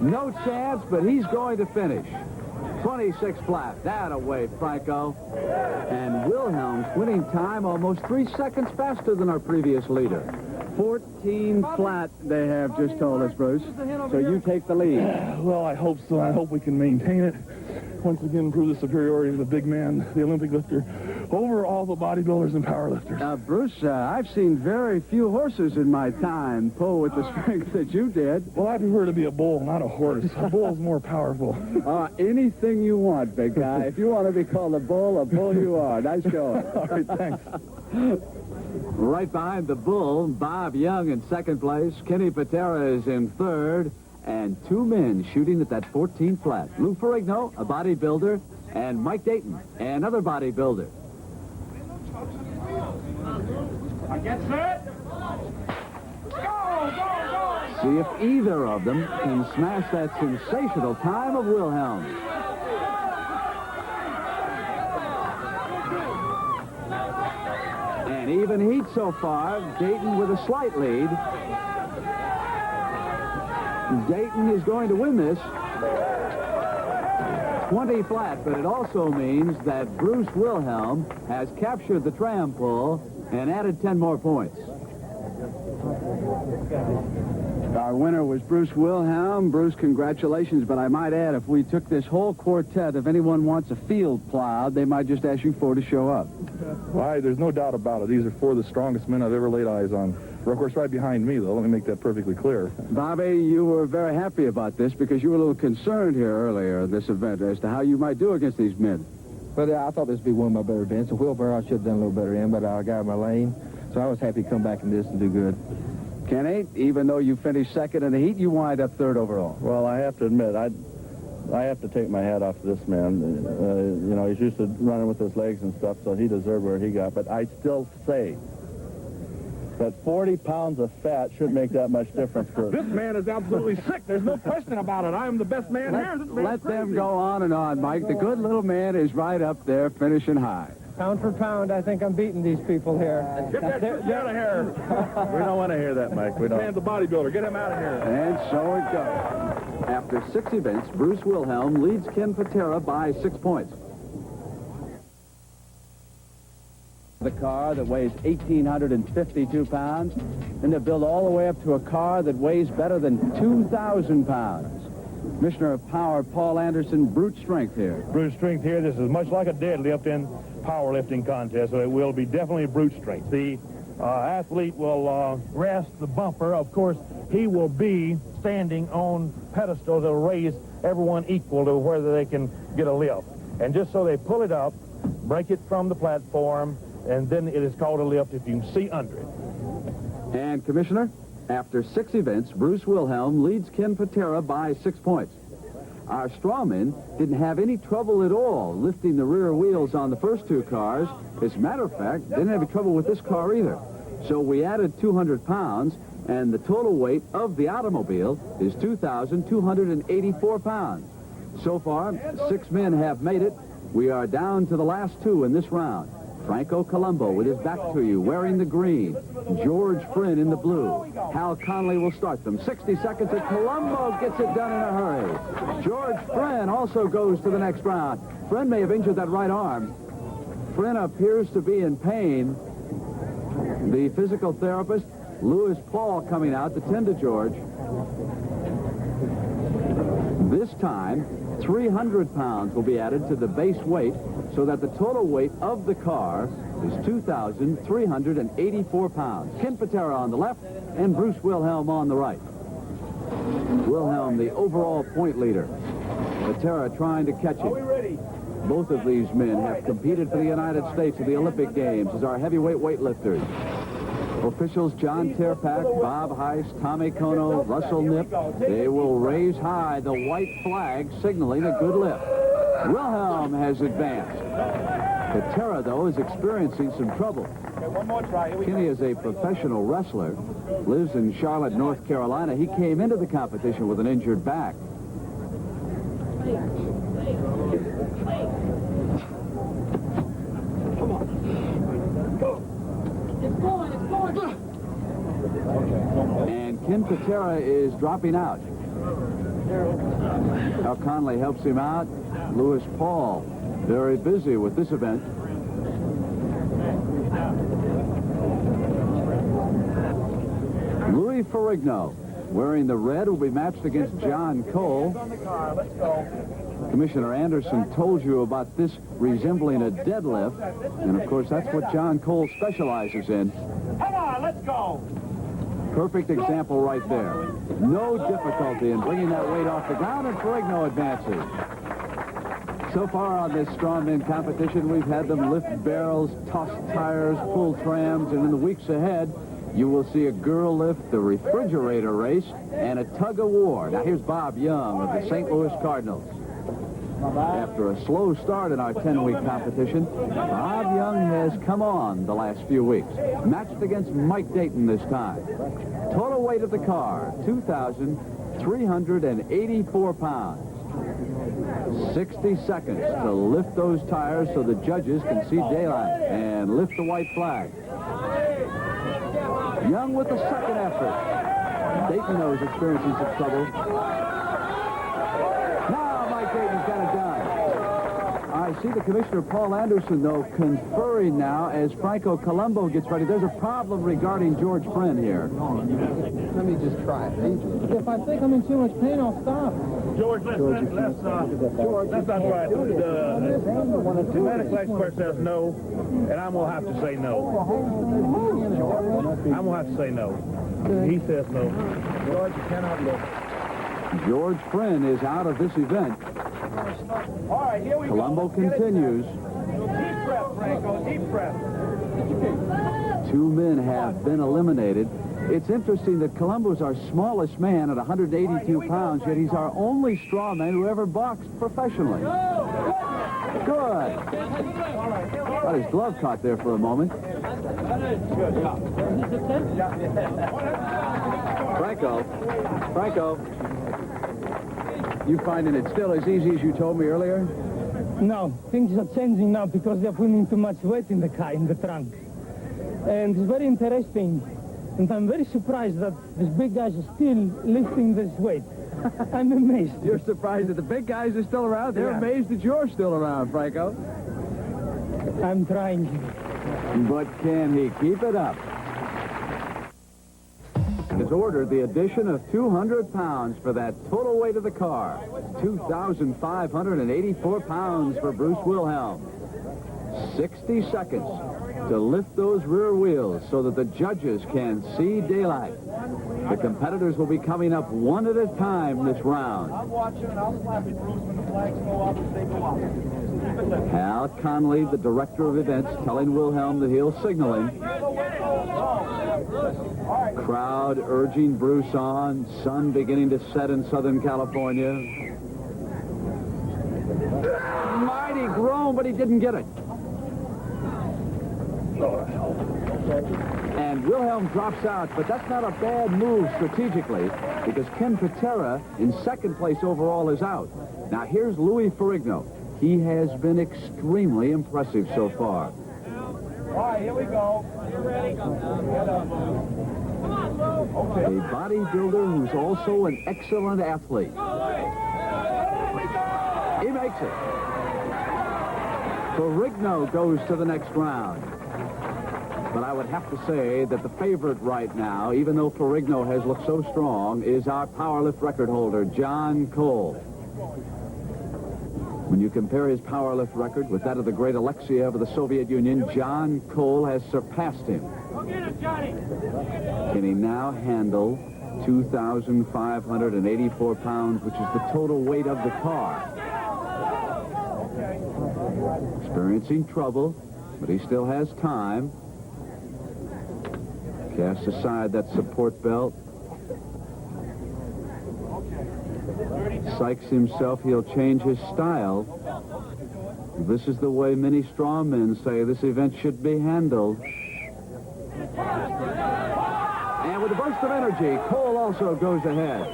No chance, but he's going to finish. 26 flat. That away, Franco. And Wilhelm's winning time almost 3 seconds faster than our previous leader. 14 flat, they have just told us, Bruce. So you take the lead. Well, I hope so. I hope we can maintain it. Once again, prove the superiority of the big man, the Olympic lifter, over all the bodybuilders and powerlifters. Bruce, I've seen very few horses in my time pull with the strength that you did. Well, I prefer to be a bull, not a horse. A bull's more powerful. Anything you want, big guy. If you want to be called a bull you are. Nice going. All right, thanks. Right behind the bull, Bob Young in second place. Kenny Patera is in third. And 2 men shooting at that 14 flat. Lou Ferrigno, a bodybuilder, and Mike Dayton, another bodybuilder. Get set. Go. See if either of them can smash that sensational time of Wilhelm. An even heat so far. Dayton with a slight lead. Dayton is going to win this. 20 flat, but it also means that Bruce Wilhelm has captured the tram pull and added 10 more points. Our winner was Bruce Wilhelm. Bruce, congratulations, but I might add, if we took this whole quartet, if anyone wants a field plowed, they might just ask you 4 to show up. Why, there's no doubt about it. These are 4 of the strongest men I've ever laid eyes on. Of course, right behind me, though. Let me make that perfectly clear. Bobby, you were very happy about this because you were a little concerned here earlier in this event as to how you might do against these men. But I thought this would be one of my better events. The wheelbarrow I should have done a little better in, but I got in my lane. So I was happy to come back in this and do good. Kenny, even though you finished second in the heat, you wind up third overall. Well, I have to admit, I have to take my hat off to this man. You know, he's used to running with his legs and stuff, so he deserved where he got. But I still say that 40 pounds of fat should make that much difference for us. This man is absolutely sick. There's no question about it. I am the best man here. Let them go on and on, Mike. The good little man is right up there finishing high. Pound for pound, I think I'm beating these people here. Get out of here. We don't want to hear that, Mike. We don't. Man's a bodybuilder. Get him out of here. And so it goes. After 6 events, Bruce Wilhelm leads Ken Patera by 6 points. The car that weighs 1,852 pounds, and they're built all the way up to a car that weighs better than 2,000 pounds. Commissioner of Power, Paul Anderson, brute strength here. Brute strength here. This is much like a deadlift in powerlifting contest, so it will be definitely brute strength. The athlete will rest the bumper. Of course, he will be standing on pedestals that will raise everyone equal to whether they can get a lift. And just so they pull it up, break it from the platform, and then it is called a lift if you can see under it. And, Commissioner, after 6 events, Bruce Wilhelm leads Ken Patera by 6 points. Our strawmen didn't have any trouble at all lifting the rear wheels on the first 2 cars. As a matter of fact, they didn't have any trouble with this car either. So we added 200 pounds, and the total weight of the automobile is 2,284 pounds. So far, 6 men have made it. We are down to the last 2 in this round. Franco Colombu with his back to you, wearing the green. George Friend in the blue. Hal Conley will start them. 60 seconds, and Colombu gets it done in a hurry. George Friend also goes to the next round. Friend may have injured that right arm. Friend appears to be in pain. The physical therapist, Louis Paul, coming out to tend to George. This time, 300 pounds will be added to the base weight so that the total weight of the car is 2,384 pounds. Ken Patera on the left and Bruce Wilhelm on the right. Wilhelm, the overall point leader. Patera trying to catch him. Both of these men have competed for the United States at the Olympic Games as our heavyweight weightlifters. Officials John Terpak, Bob Heiss, Tommy Kono, Russell Nip, they will raise high the white flag signaling a good lift. Wilhelm has advanced. Patera, though, is experiencing some trouble. Kenny is a professional wrestler, lives in Charlotte, North Carolina. He came into the competition with an injured back. And Ken Patera is dropping out. Al Conley helps him out. Louis Paul, very busy with this event. Lou Ferrigno, wearing the red, will be matched against John Cole. Commissioner Anderson told you about this resembling a deadlift, and of course that's what John Cole specializes in. Come on, let's go. Perfect example right there. No difficulty in bringing that weight off the ground, and Ferrigno advances. So far on this strongman competition, we've had them lift barrels, toss tires, pull trams, and in the weeks ahead, you will see a girl lift, the refrigerator race, and a tug of war. Now here's Bob Young of the St. Louis Cardinals. After a slow start in our 10-week competition, Bob Young has come on the last few weeks. Matched against Mike Dayton this time. Total weight of the car, 2,384 pounds. 60 seconds to lift those tires so the judges can see daylight and lift the white flag. Young with the second effort. Dayton, though, is experiencing some trouble. Dayton's got it done. I see the Commissioner Paul Anderson, though, conferring now as Franco Colombu gets ready. There's a problem regarding George Friend here. Let me just try it. If I think I'm in too much pain, I'll stop. George, let's not try it. The medical expert says no, and I'm going to have to say no. I'm going to have to say no. He says no. George, you cannot look. George Friend is out of this event. All right, here we Colombu continues. Deep breath, Franco, deep breath. 2 men have been eliminated. It's interesting that Colombu's our smallest man at 182 pounds, yet he's our only strawman who ever boxed professionally. Good. Got his glove caught there for a moment. Franco. You finding it still as easy as you told me earlier? No, things are changing now because they're putting too much weight in the car, in the trunk. And it's very interesting. And I'm very surprised that these big guys are still lifting this weight. I'm amazed. You're surprised that the big guys are still around? They're amazed that you're still around, Franco. I'm trying. But can he keep it up? Has ordered the addition of 200 pounds for that total weight of the car. 2,584 pounds for Bruce Wilhelm. 60 seconds to lift those rear wheels so that the judges can see daylight. The competitors will be coming up one at a time this round. I'm watching, and I'll slap you, Bruce, when the flags go up as they go up. Keep it lifted. Hal Conley, the director of events, telling Wilhelm that he'll signal him. Crowd urging Bruce on. Sun beginning to set in Southern California. Mighty groan, but he didn't get it. And Wilhelm drops out, but that's not a bad move strategically, because Ken Patera, in second place overall, is out. Now here's Lou Ferrigno. He has been extremely impressive so far. All right, here we go. You ready? Get up. Come on, Lou. A bodybuilder who's also an excellent athlete. He makes it. Ferrigno goes to the next round. But I would have to say that the favorite right now, even though Ferrigno has looked so strong, is our powerlift record holder, John Cole. When you compare his powerlift record with that of the great Alexiev of the Soviet Union, John Cole has surpassed him. Can he now handle 2,584 pounds, which is the total weight of the car? Experiencing trouble, but he still has time. Casts aside that support belt. Psychs himself he'll change his style. This is the way many strong men say this event should be handled. And with a burst of energy, Cole also goes ahead.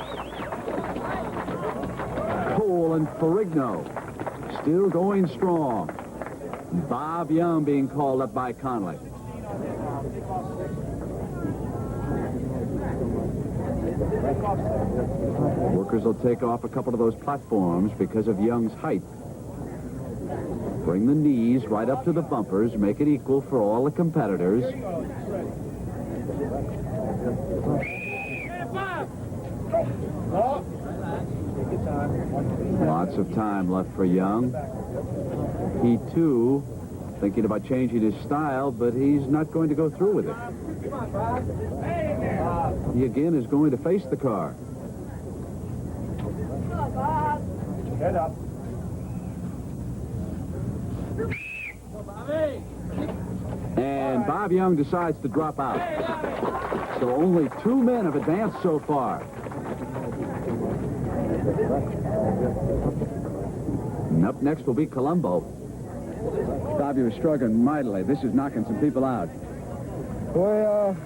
Cole and Ferrigno still going strong. Bob Young being called up by Conley. Workers will take off a couple of those platforms because of Young's height. Bring the knees right up to the bumpers, make it equal for all the competitors. Lots of time left for Young. He, too, thinking about changing his style, but he's not going to go through with it. He again is going to face the car. Head up. And Bob Young decides to drop out. So only 2 men have advanced so far. And up next will be Colombo. Bob, you were struggling mightily. This is knocking some people out. Well,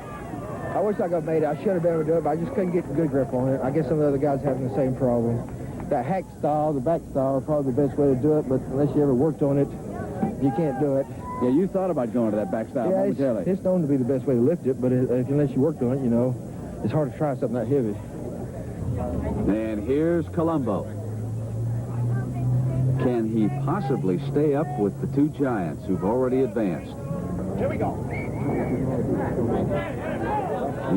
I wish I got made it. I should have been able to do it, but I just couldn't get a good grip on it. I guess some of the other guys are having the same problem. That hack style, the back style, are probably the best way to do it, but unless you ever worked on it, you can't do it. Yeah, you thought about going to that back style momentarily. It's known to be the best way to lift it, but unless you worked on it, you know, it's hard to try something that heavy. And here's Colombo. Can he possibly stay up with the two giants who've already advanced? Here we go.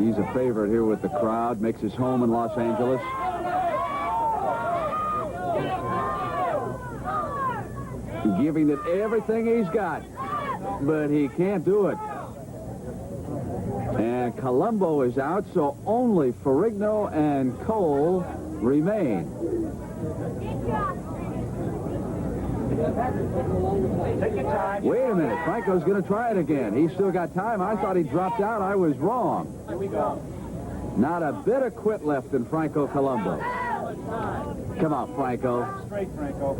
He's a favorite here with the crowd, makes his home in Los Angeles. Giving it everything he's got, but he can't do it. And Colombo is out, so only Ferrigno and Cole remain. Take your time. Wait a minute, Franco's going to try it again. He's still got time. I thought he dropped out. I was wrong. Here we go. Not a bit of quit left in Franco Colombo. Come on, Franco. Straight, Franco.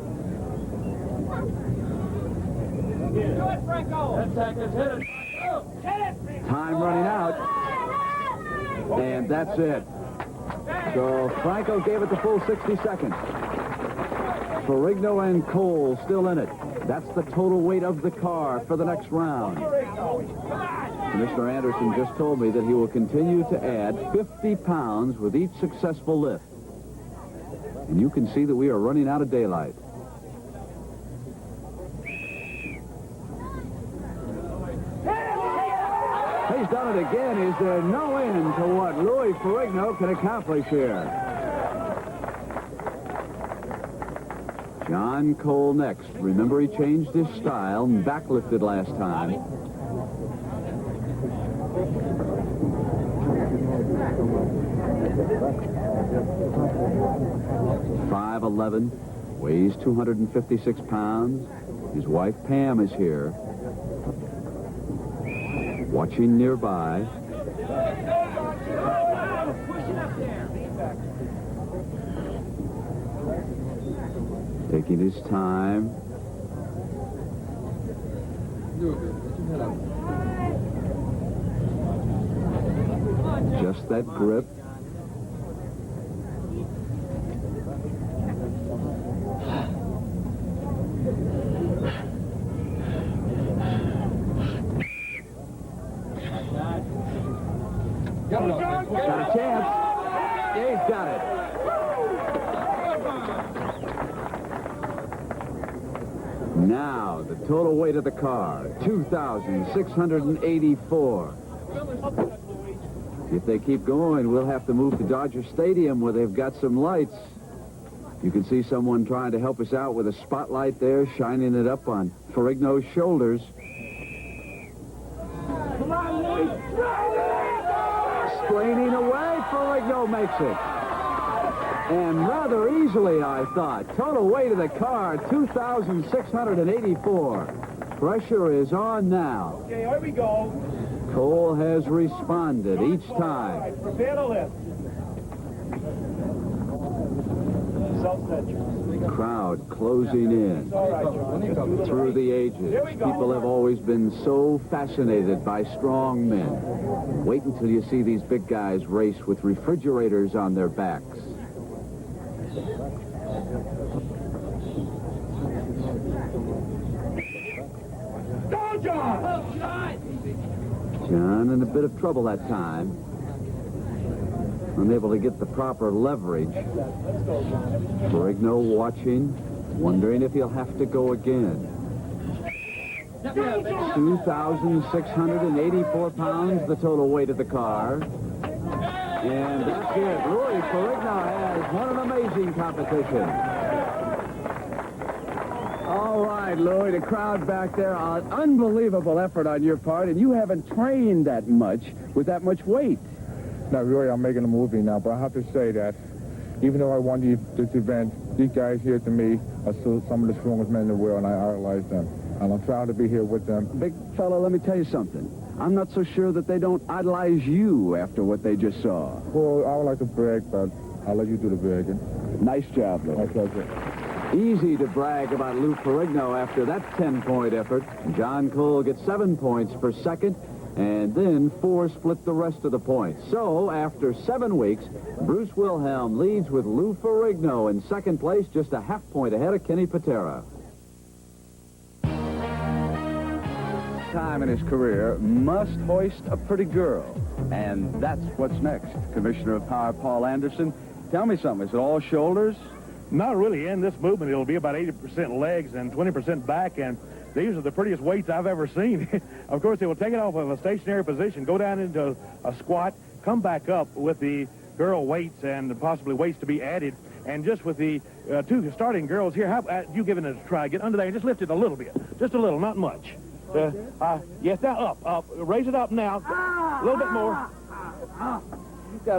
Do it, Franco. 10 seconds. Hit it. Hit it. Time running out. And that's it. So Franco gave it the full 60 seconds. Ferrigno and Cole still in it. That's the total weight of the car for the next round. Mr. Anderson just told me that he will continue to add 50 pounds with each successful lift. And you can see that we are running out of daylight. He's done it again. Is there no end to what Lou Ferrigno can accomplish here? John Cole next. Remember, he changed his style and backlifted last time. .5'11", weighs 256 pounds. His wife, Pam, is here, watching nearby. Taking his time. Just that grip. Got a chance. Yeah, he's got it. Now, the total weight of the car, 2,684. If they keep going, we'll have to move to Dodger Stadium where they've got some lights. You can see someone trying to help us out with a spotlight there, shining it up on Ferrigno's shoulders. Straining away, Ferrigno makes it. And rather easily, I thought. Total weight of the car, 2,684. Pressure is on now. Okay, here we go. Cole has responded each time. Prepare to lift. Crowd closing in. Through the ages, people have always been so fascinated by strong men. Wait until you see these big guys race with refrigerators on their backs. John in a bit of trouble that time. Unable to get the proper leverage. Ferrigno watching, wondering if he'll have to go again. 2,684 pounds, the total weight of the car. And that's it. Lou Ferrigno has won an amazing competition. All right, Louis, the crowd back there, an unbelievable effort on your part, and you haven't trained that much with that much weight. Not really, I'm making a movie now, but I have to say that even though I won this event, these guys here to me are still some of the strongest men in the world, and I idolize them. And I'm proud to be here with them. Big fella, let me tell you something. I'm not so sure that they don't idolize you after what they just saw. Well, I would like to brag, but I'll let you do the bragging. Nice job, Louis. My pleasure. Easy to brag about Lou Ferrigno after that 10-point effort. John Cole gets 7 points for second, and then 4 split the rest of the points. So, after 7 weeks, Bruce Wilhelm leads with Lou Ferrigno in second place, just a half point ahead of Kenny Patera. Time in his career must hoist a pretty girl, and that's what's next. Commissioner of Power Paul Anderson, tell me something. Is it all shoulders? Not really. In this movement, it'll be about 80% legs and 20% back, and these are the prettiest weights I've ever seen. Of course, they will take it off of a stationary position, go down into a squat, come back up with the girl weights and possibly weights to be added. And just with the two starting girls here, how about you giving it a try? Get under there and just lift it a little bit. Just a little, not much. Yes, now up. Raise it up now. A little bit more.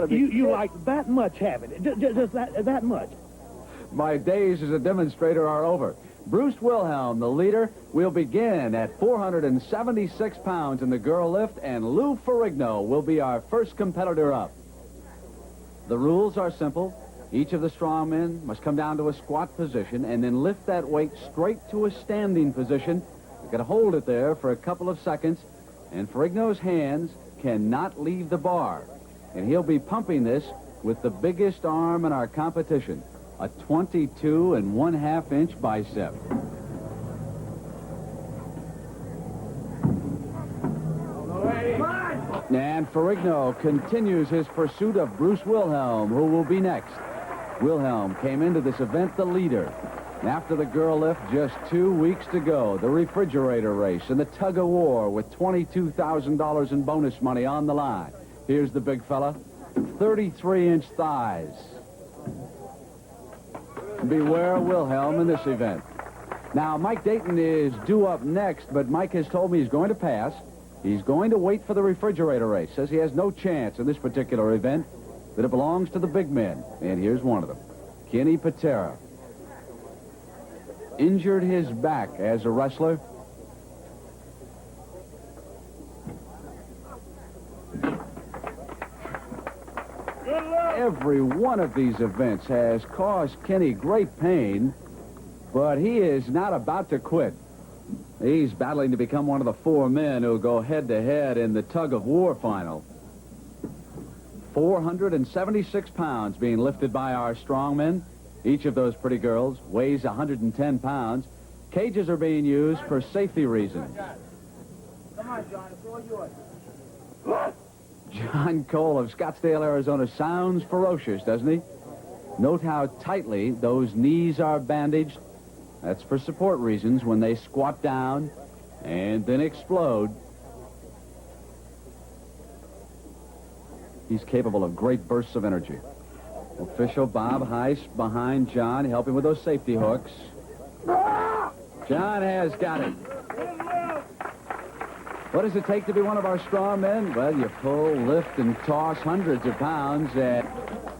You like that much having it. Just that much. My days as a demonstrator are over. Bruce Wilhelm, the leader, will begin at 476 pounds in the girl lift, and Lou Ferrigno will be our first competitor up. The rules are simple. Each of the strongmen must come down to a squat position and then lift that weight straight to a standing position. You've got to hold it there for a couple of seconds, and Ferrigno's hands cannot leave the bar. And he'll be pumping this with the biggest arm in our competition, a 22.5-inch bicep. And Ferrigno continues his pursuit of Bruce Wilhelm, who will be next. Wilhelm came into this event the leader. And after the girl lift, just 2 weeks to go, the refrigerator race and the tug-of-war with $22,000 in bonus money on the line. Here's the big fella, 33-inch thighs. Beware Wilhelm in this event. Now, Mike Dayton is due up next, but Mike has told me he's going to pass. He's going to wait for the refrigerator race. Says he has no chance in this particular event, that it belongs to the big men. And here's one of them, Kenny Patera. Injured his back as a wrestler. Every one of these events has caused Kenny great pain, but he is not about to quit. He's battling to become one of the 4 men who go head-to-head in the tug-of-war final. 476 pounds being lifted by our strongmen. Each of those pretty girls weighs 110 pounds. Cages are being used for safety reasons. Come on, John, it's all yours. John Cole of Scottsdale, Arizona sounds ferocious, doesn't he? Note how tightly those knees are bandaged. That's for support reasons when they squat down and then explode. He's capable of great bursts of energy. Official Bob Heiss behind John, helping with those safety hooks. John has got it. What does it take to be one of our strong men? Well, you pull, lift, and toss hundreds of pounds, and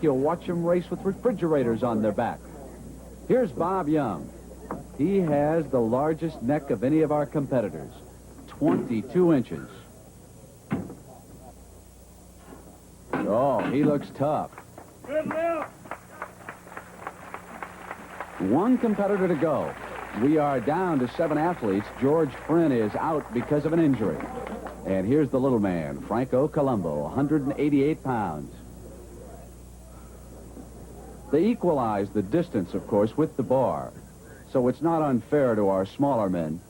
you'll watch them race with refrigerators on their back. Here's Bob Young. He has the largest neck of any of our competitors, 22 inches. Oh, he looks tough. One competitor to go. We are down to 7 athletes. George Friend is out because of an injury. And here's the little man, Franco Colombu, 188 pounds. They equalize the distance, of course, with the bar. So it's not unfair to our smaller men.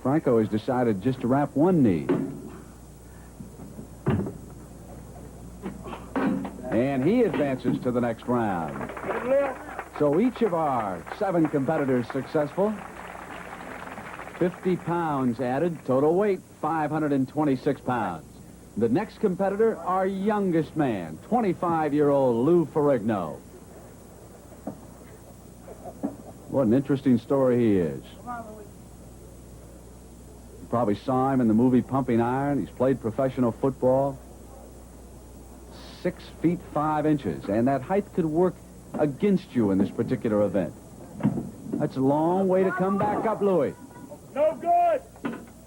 Franco has decided just to wrap one knee. And he advances to the next round. So each of our 7 competitors successful. 50 pounds added, total weight 526 pounds. The next competitor, our youngest man, 25-year-old Lou Ferrigno. What an interesting story he is. You probably saw him in the movie Pumping Iron. He's played professional football. 6 feet 5 inches, and that height could work against you in this particular event. That's a long way to come back up, Louis. No good!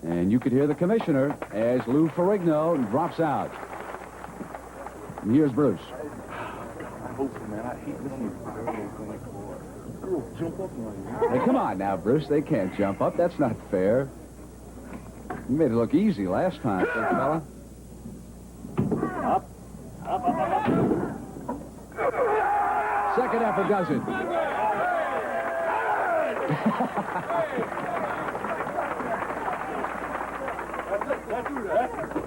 And you could hear the commissioner as Lou Ferrigno drops out. And here's Bruce. Hey, come on now, Bruce. They can't jump up. That's not fair. You made it look easy last time, big fella. Up. Up, up, up, up. Second effort does it.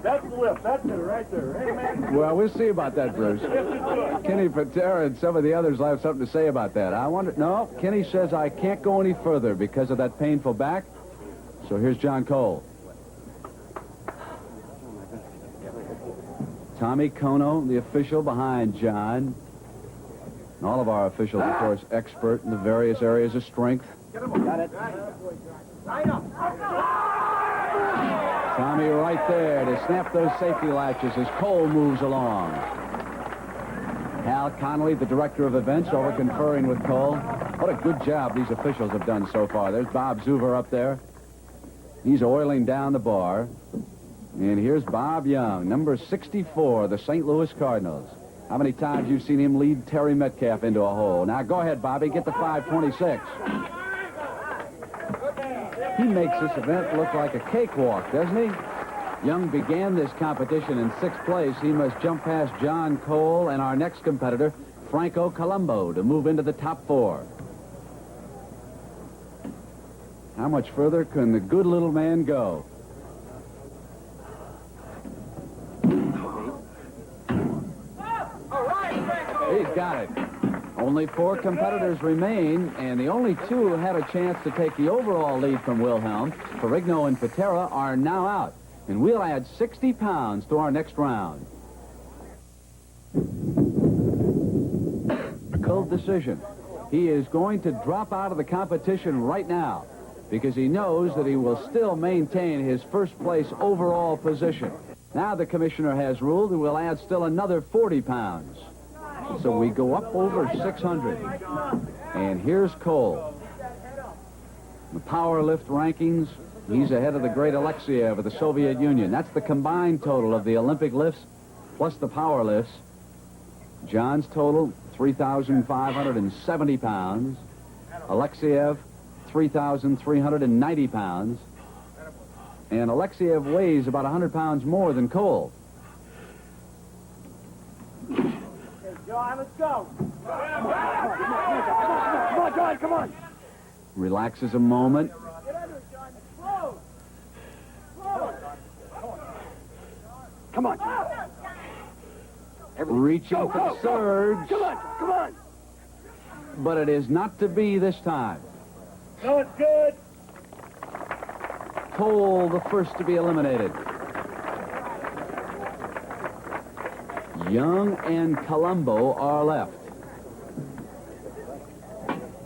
That's the lift. That's it right there. Hey, man. Well, we'll see about that, Bruce. Kenny Patera and some of the others will have something to say about that. I wonder. No, Kenny says I can't go any further because of that painful back. So here's John Cole. Tommy Kono, the official behind John. And all of our officials, of course, expert in the various areas of strength. Got it. Tommy right there to snap those safety latches as Cole moves along. Hal Connolly, the director of events, over conferring with Cole. What a good job these officials have done so far. There's Bob Zuver up there. He's oiling down the bar. And here's Bob Young, number 64, the St. Louis Cardinals. How many times you've seen him lead Terry Metcalf into a hole? Now go ahead, Bobby, get the 526. He makes this event look like a cakewalk, doesn't he? Young began this competition in 6th place. He must jump past John Cole and our next competitor, Franco Colombu, to move into the top 4. How much further can the good little man go? He's got it. Only 4 competitors remain, and the only 2 who had a chance to take the overall lead from Wilhelm, Ferrigno and Patera, are now out. And we'll add 60 pounds to our next round. Cold decision. he is going to drop out of the competition right now because he knows that he will still maintain his first-place overall position. Now the commissioner has ruled that we'll add still another 40 pounds. So we go up over 600. And here's Cole. The power lift rankings, he's ahead of the great Alexiev of the Soviet Union. That's the combined total of the Olympic lifts plus the power lifts. John's total, 3,570 pounds. Alexiev, 3,390 pounds. And Alexiev weighs about 100 pounds more than Cole. John, let's go. Come on, John, come on. Relaxes a moment. Get under it, John. Slow. Slow. Come on. Reaching for the surge. Come on, come on. But it is not to be this time. No, it's good. Cole, the first to be eliminated. Young and Colombu are left.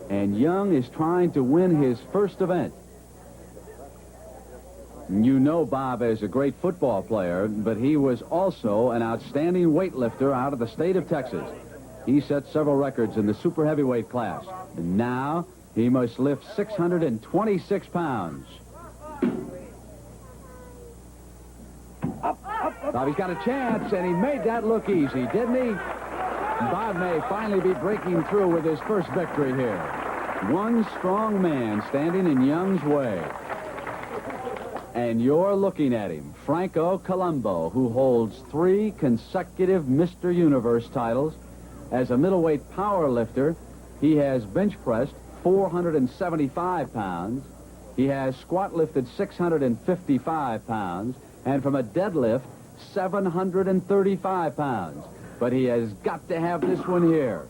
And Young is trying to win his first event. You know Bob is a great football player, but he was also an outstanding weightlifter out of the state of Texas. He set several records in the super heavyweight class. And now he must lift 626 pounds. Bobby's got a chance, and he made that look easy, didn't he? Bob may finally be breaking through with his first victory here. One strong man standing in Young's way. And you're looking at him, Franco Colombu, who holds 3 consecutive Mr. Universe titles. As a middleweight power lifter, he has bench pressed 475 pounds. He has squat lifted 655 pounds. And from a deadlift, 735 pounds. But he has got to have this one here.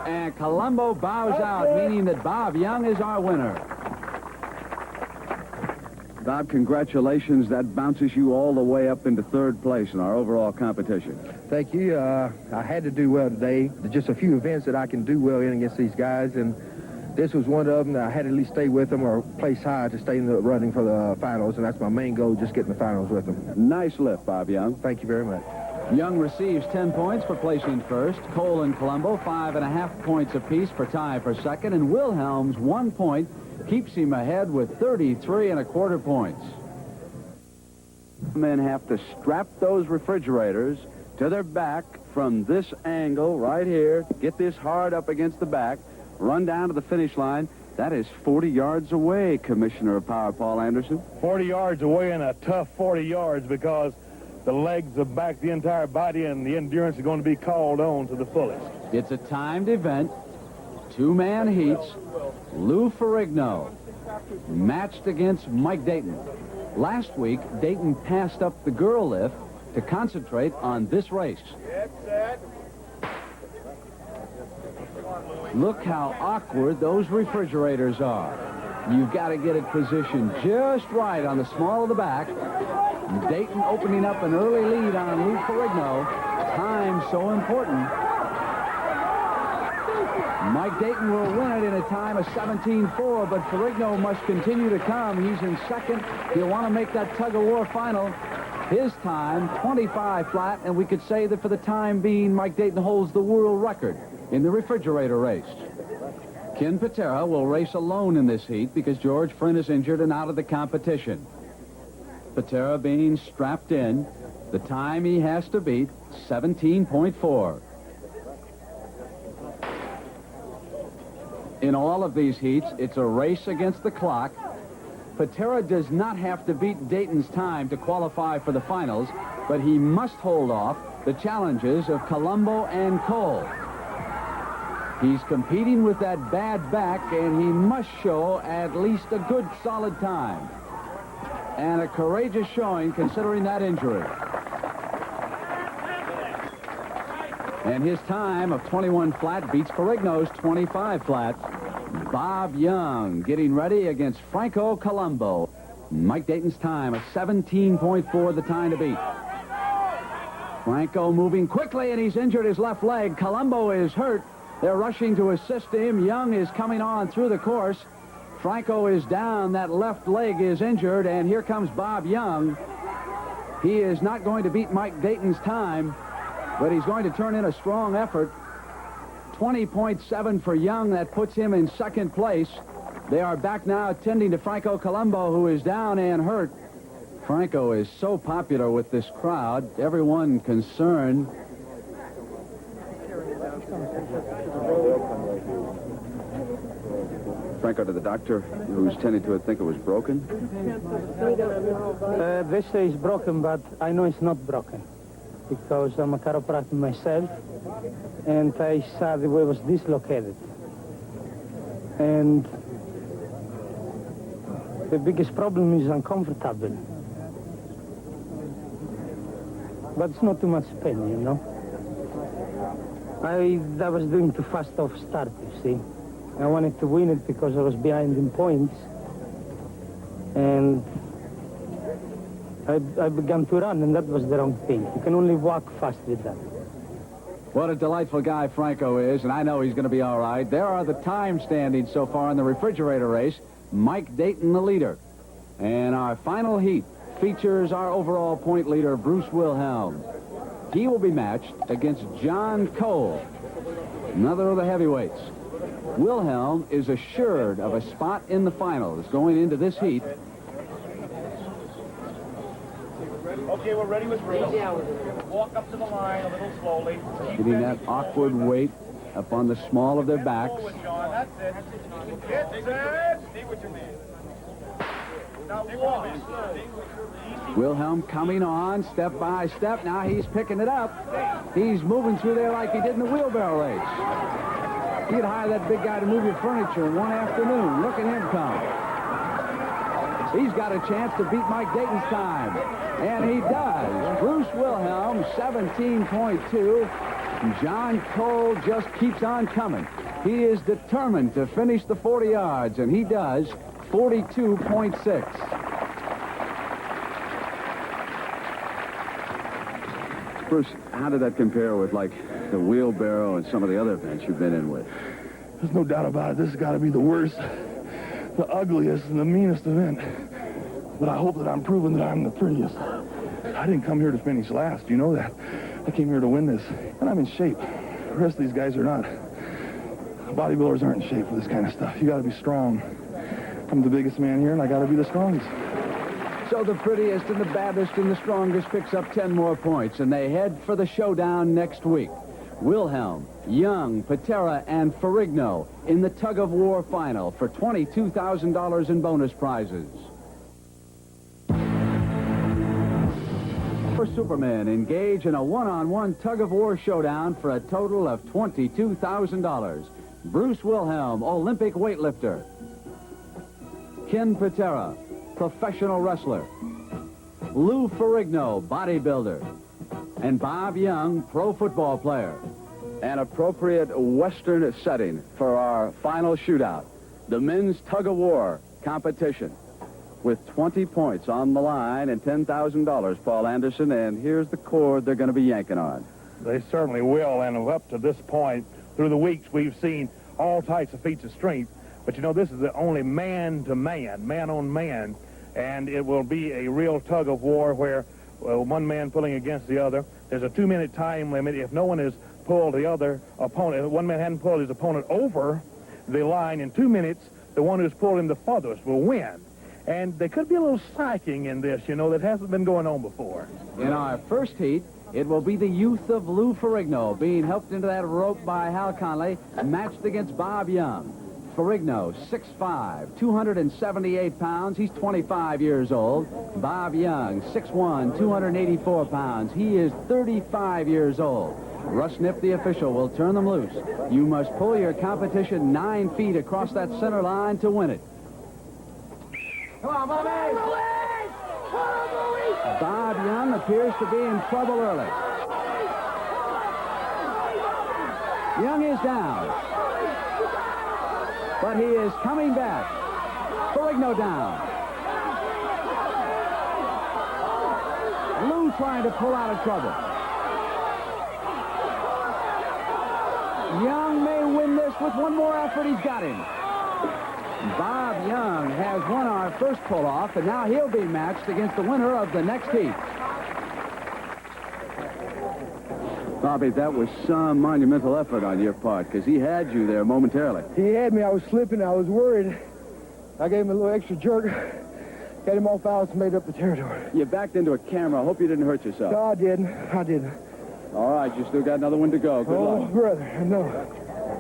And Colombu bows out, meaning that Bob Young is our winner. Bob, congratulations. That bounces you all the way up into 3rd place in our overall competition. Thank you. I had to do well today. There's just a few events that I can do well in against these guys, and this was one of them that I had to at least stay with them or place high to stay in the running for the finals, and that's my main goal, just getting the finals with them. Nice lift, Bob Young. Thank you very much. Young receives 10 points for placing first. Cole and Colombu, 5.5 points apiece for tie for second. And Wilhelm's 1 point keeps him ahead with 33.25 points. Men have to strap those refrigerators to their back from this angle right here. Get this hard up against the back. Run down to the finish line. That is 40 yards away, Commissioner of Power Paul Anderson. 40 yards away and a tough 40 yards because the legs have backed the entire body and the endurance is going to be called on to the fullest. It's a timed event. 2-man heats. Lou Ferrigno matched against Mike Dayton. Last week, Dayton passed up the girl lift to concentrate on this race. Look how awkward those refrigerators are. You've got to get it positioned just right on the small of the back. Dayton opening up an early lead on Lou Ferrigno. Time so important. Mike Dayton will win it in a time of 17-4, but Ferrigno must continue to come. He's in second. He'll want to make that tug-of-war final. His time, 25 flat, and we could say that for the time being, Mike Dayton holds the world record in the refrigerator race. Ken Patera will race alone in this heat because George Friend is injured and out of the competition. Patera being strapped in. The time he has to beat, 17.4. In all of these heats, it's a race against the clock. Patera does not have to beat Dayton's time to qualify for the finals, but he must hold off the challenges of Colombu and Cole. He's competing with that bad back, and he must show at least a good, solid time. And a courageous showing considering that injury. And his time of 21 flat beats Ferrigno's 25 flat. Bob Young getting ready against Franco Colombu. Mike Dayton's time of 17.4, the time to beat. Franco moving quickly, and he's injured his left leg. Colombu is hurt. They're rushing to assist him. Young is coming on through the course. Franco is down. That left leg is injured, and here comes Bob Young. He is not going to beat Mike Dayton's time, but he's going to turn in a strong effort. 20.7 for Young. That puts him in second place. They are back now tending to Franco Colombu, who is down and hurt. Franco is so popular with this crowd. Everyone concerned. Franco, did the doctor who's tending to it think it was broken? They say it's broken, but I know it's not broken because I'm a chiropractor myself, and I saw the way it was dislocated. And the biggest problem is uncomfortable. But it's not too much pain, you know. I was doing too fast off start, you see. I wanted to win it because I was behind in points. And I began to run, and that was the wrong thing. You can only walk fast with that. What a delightful guy Franco is, and I know he's going to be all right. There are the time standings so far in the refrigerator race. Mike Dayton, the leader. And our final heat features our overall point leader, Bruce Wilhelm. He will be matched against John Cole, another of the heavyweights. Wilhelm is assured of a spot in the finals going into this heat. Okay, we're ready with Bruce. Walk up to the line a little slowly. Getting that awkward weight up on the small of their backs. That's it. Get set. See what you mean. Now walk. Wilhelm coming on step by step. Now he's picking it up. He's moving through there like he did in the wheelbarrow race. You'd hire that big guy to move your furniture in one afternoon. Look at him come. He's got a chance to beat Mike Dayton's time. And he does. Bruce Wilhelm, 17.2. John Cole just keeps on coming. He is determined to finish the 40 yards, and he does. 42.6. Bruce, how did that compare with, like, the wheelbarrow and some of the other events you've been in with? There's no doubt about it. This has got to be the worst, the ugliest, and the meanest event. But I hope that I'm proving that I'm the prettiest. I didn't come here to finish last. You know that. I came here to win this. And I'm in shape. The rest of these guys are not. Bodybuilders aren't in shape for this kind of stuff. You got to be strong. I'm the biggest man here, and I got to be the strongest. So the prettiest and the baddest and the strongest picks up 10 more points, and they head for the showdown next week. Wilhelm, Young, Patera, and Ferrigno in the tug-of-war final for $22,000 in bonus prizes. For Supermen, engage in a one-on-one tug-of-war showdown for a total of $22,000. Bruce Wilhelm, Olympic weightlifter. Ken Patera, professional wrestler. Lou Ferrigno, bodybuilder. And Bob Young, pro football player. An appropriate Western setting for our final shootout, the men's tug-of-war competition. With 20 points on the line and $10,000, Paul Anderson, and here's the cord they're going to be yanking on. They certainly will, and up to this point, through the weeks, we've seen all types of feats of strength. But, you know, this is the only man-to-man, man-on-man, and it will be a real tug-of-war where one man pulling against the other. There's a 2-minute time limit. If no one has pulled the other opponent, if one man hadn't pulled his opponent over the line in 2 minutes, the one who's pulled him the farthest will win. And there could be a little psyching in this, you know, that hasn't been going on before. In our first heat, it will be the youth of Lou Ferrigno being helped into that rope by Hal Conley, matched against Bob Young. Ferrigno, 6'5", 278 pounds. He's 25 years old. Bob Young, 6'1", 284 pounds. He is 35 years old. Russ Nip, the official, will turn them loose. You must pull your competition 9 feet across that center line to win it. Come on, Bobby! Bob Young appears to be in trouble early. Young is down. But he is coming back. Ferrigno down. Lou trying to pull out of trouble. Young may win this with one more effort. He's got him. Bob Young has won our first pull-off, and now he'll be matched against the winner of the next heat. Bobby, that was some monumental effort on your part, because he had you there momentarily. He had me. I was slipping. I was worried. I gave him a little extra jerk. Got him off balance and made up the territory. You backed into a camera. I hope you didn't hurt yourself. No, I didn't. I didn't. All right, you still got another one to go. Good luck. Oh, brother, I know.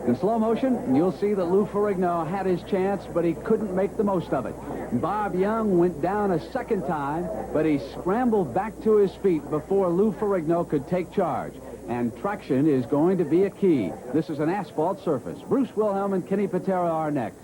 In slow motion, you'll see that Lou Ferrigno had his chance, but he couldn't make the most of it. Bob Young went down a second time, but he scrambled back to his feet before Lou Ferrigno could take charge. And traction is going to be a key. This is an asphalt surface. Bruce Wilhelm and Kenny Patera are next.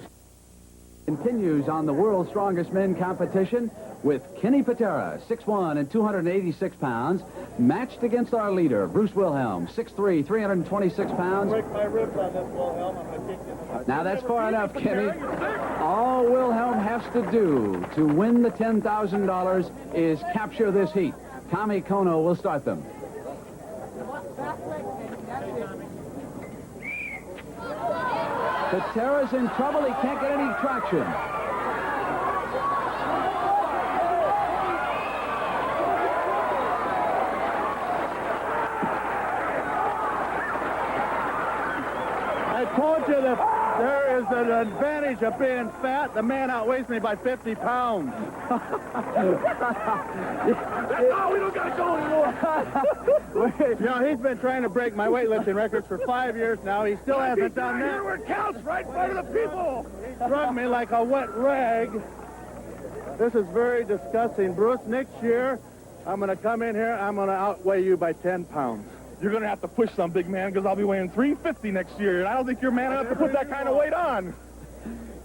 Continues on the World's Strongest Men competition with Kenny Patera, 6'1" and 286 pounds, matched against our leader, Bruce Wilhelm, 6'3", 326 pounds. Break my ribs on this, Wilhelm. I'm going to kick you. Now that's far enough, Kenny. All Wilhelm has to do to win the $10,000 is capture this heat. Tommy Kono will start them. Patera's in trouble. He can't get any traction. I told you that there is an advantage of being fat. The man outweighs me by 50 pounds. No, we don't got to go anymore. You know, he's been trying to break my weightlifting records for 5 years now. He still hasn't done that. Where it counts, right in front of the people. He drugged me like a wet rag. This is very disgusting. Bruce, next year, I'm going to come in here. I'm going to outweigh you by 10 pounds. You're going to have to push some, big man, because I'll be weighing 350 next year, and I don't think you're man enough to put that kind of weight on.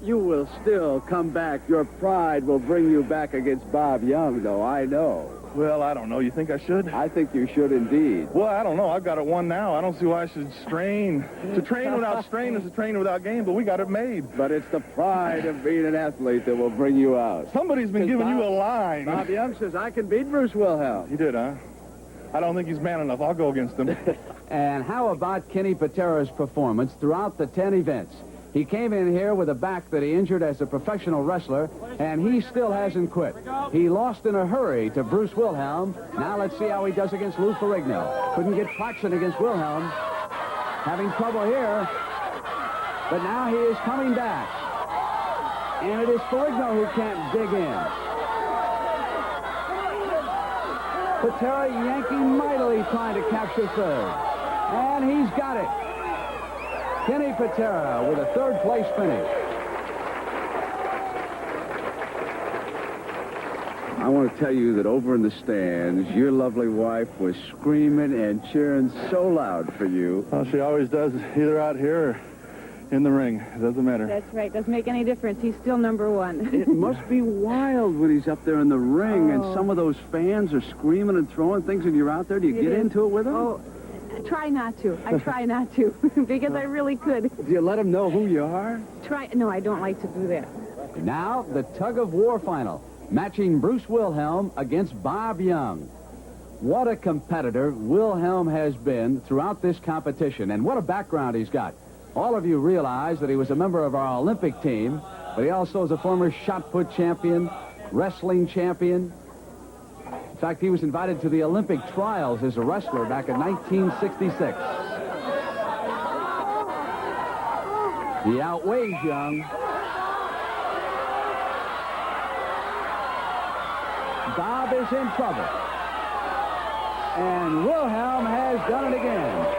You will still come back. Your pride will bring you back against Bob Young, though, I know. Well, I don't know. You think I should? I think you should indeed. Well, I don't know. I've got it won now. I don't see why I should strain. To train without strain is to train without gain, but we got it made. But it's the pride of being an athlete that will bring you out. Somebody's been giving you a line. Bob Young says, I can beat Bruce Wilhelm. He did, huh? I don't think he's man enough. I'll go against him. And how about Kenny Patera's performance throughout the 10 events? He came in here with a back that he injured as a professional wrestler, and he still hasn't quit. He lost in a hurry to Bruce Wilhelm. Now let's see how he does against Lou Ferrigno. Couldn't get traction against Wilhelm. Having trouble here. But now he is coming back. And it is Ferrigno who can't dig in. Patera yanking mightily trying to capture third. And he's got it. Kenny Patera with a third-place finish. I want to tell you that over in the stands, your lovely wife was screaming and cheering so loud for you. Well, she always does, either out here or in the ring. It doesn't matter. That's right. Doesn't make any difference. He's still number one. It must be wild when he's up there in the ring and some of those fans are screaming and throwing things and you're out there. Do you get into it with them? Oh, try not to. I try not to because I really could. Do you let them know who you are? No, I don't like to do that. Now, the tug-of-war final, matching Bruce Wilhelm against Bob Young. What a competitor Wilhelm has been throughout this competition, and what a background he's got. All of you realize that he was a member of our Olympic team, but he also is a former shot put champion, wrestling champion. In fact, he was invited to the Olympic trials as a wrestler back in 1966. He outweighs Young. Bob is in trouble. And Wilhelm has done it again.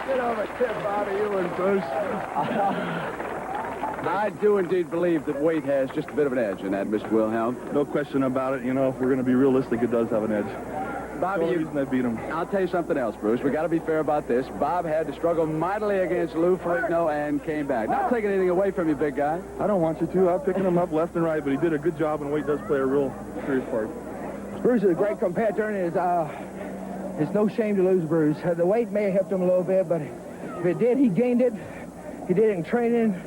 Get over here, Bobby, you and Bruce. I do indeed believe that weight has just a bit of an edge in that, Mr. Wilhelm. No question about it. You know, if we're going to be realistic, it does have an edge. Bobby, That's the reason I beat him. I'll tell you something else, Bruce. We got to be fair about this. Bob had to struggle mightily against Lou Ferrigno and came back. Not taking anything away from you, big guy. I don't want you to. I'm picking him up left and right, but he did a good job, and weight does play a real serious part. Bruce is a great competitor, and it's no shame to lose Bruce. The weight may have helped him a little bit, but if it did, he gained it. He did it in training.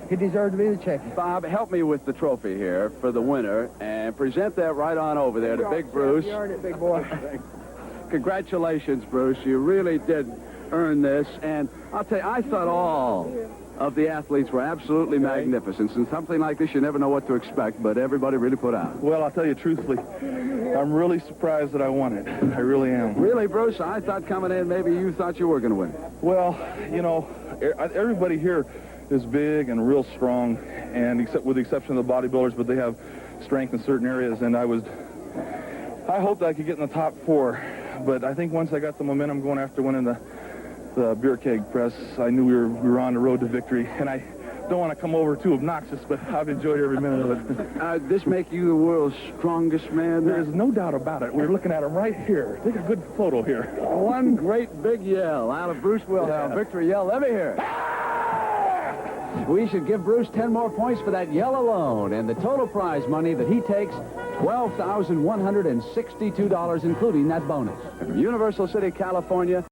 He deserved to be the champion. Bob, help me with the trophy here for the winner and present that right on over there to Big Bruce. You earned it, big boy. Congratulations, Bruce. You really did earn this. And I'll tell you, I thought all of the athletes were absolutely magnificent. And something like this, you never know what to expect, but everybody really put out. Well, I'll tell you truthfully, I'm really surprised that I won it. I really am. Really, Bruce? I thought coming in, maybe you thought you were going to win. Well, you know, everybody here is big and real strong, and with the exception of the bodybuilders, but they have strength in certain areas, and I hoped I could get in the top 4, but I think once I got the momentum going after winning the beer keg press, I knew we were on the road to victory, and I don't want to come over too obnoxious, but I've enjoyed every minute of it. This make you the world's strongest man? There is no doubt about it. We're looking at him right here. Take a good photo here. One great big yell out of Bruce Wilhelm. Victory yell. Let me hear it. We should give Bruce 10 more points for that yell alone, and the total prize money that he takes, $12,162, including that bonus. From Universal City, California.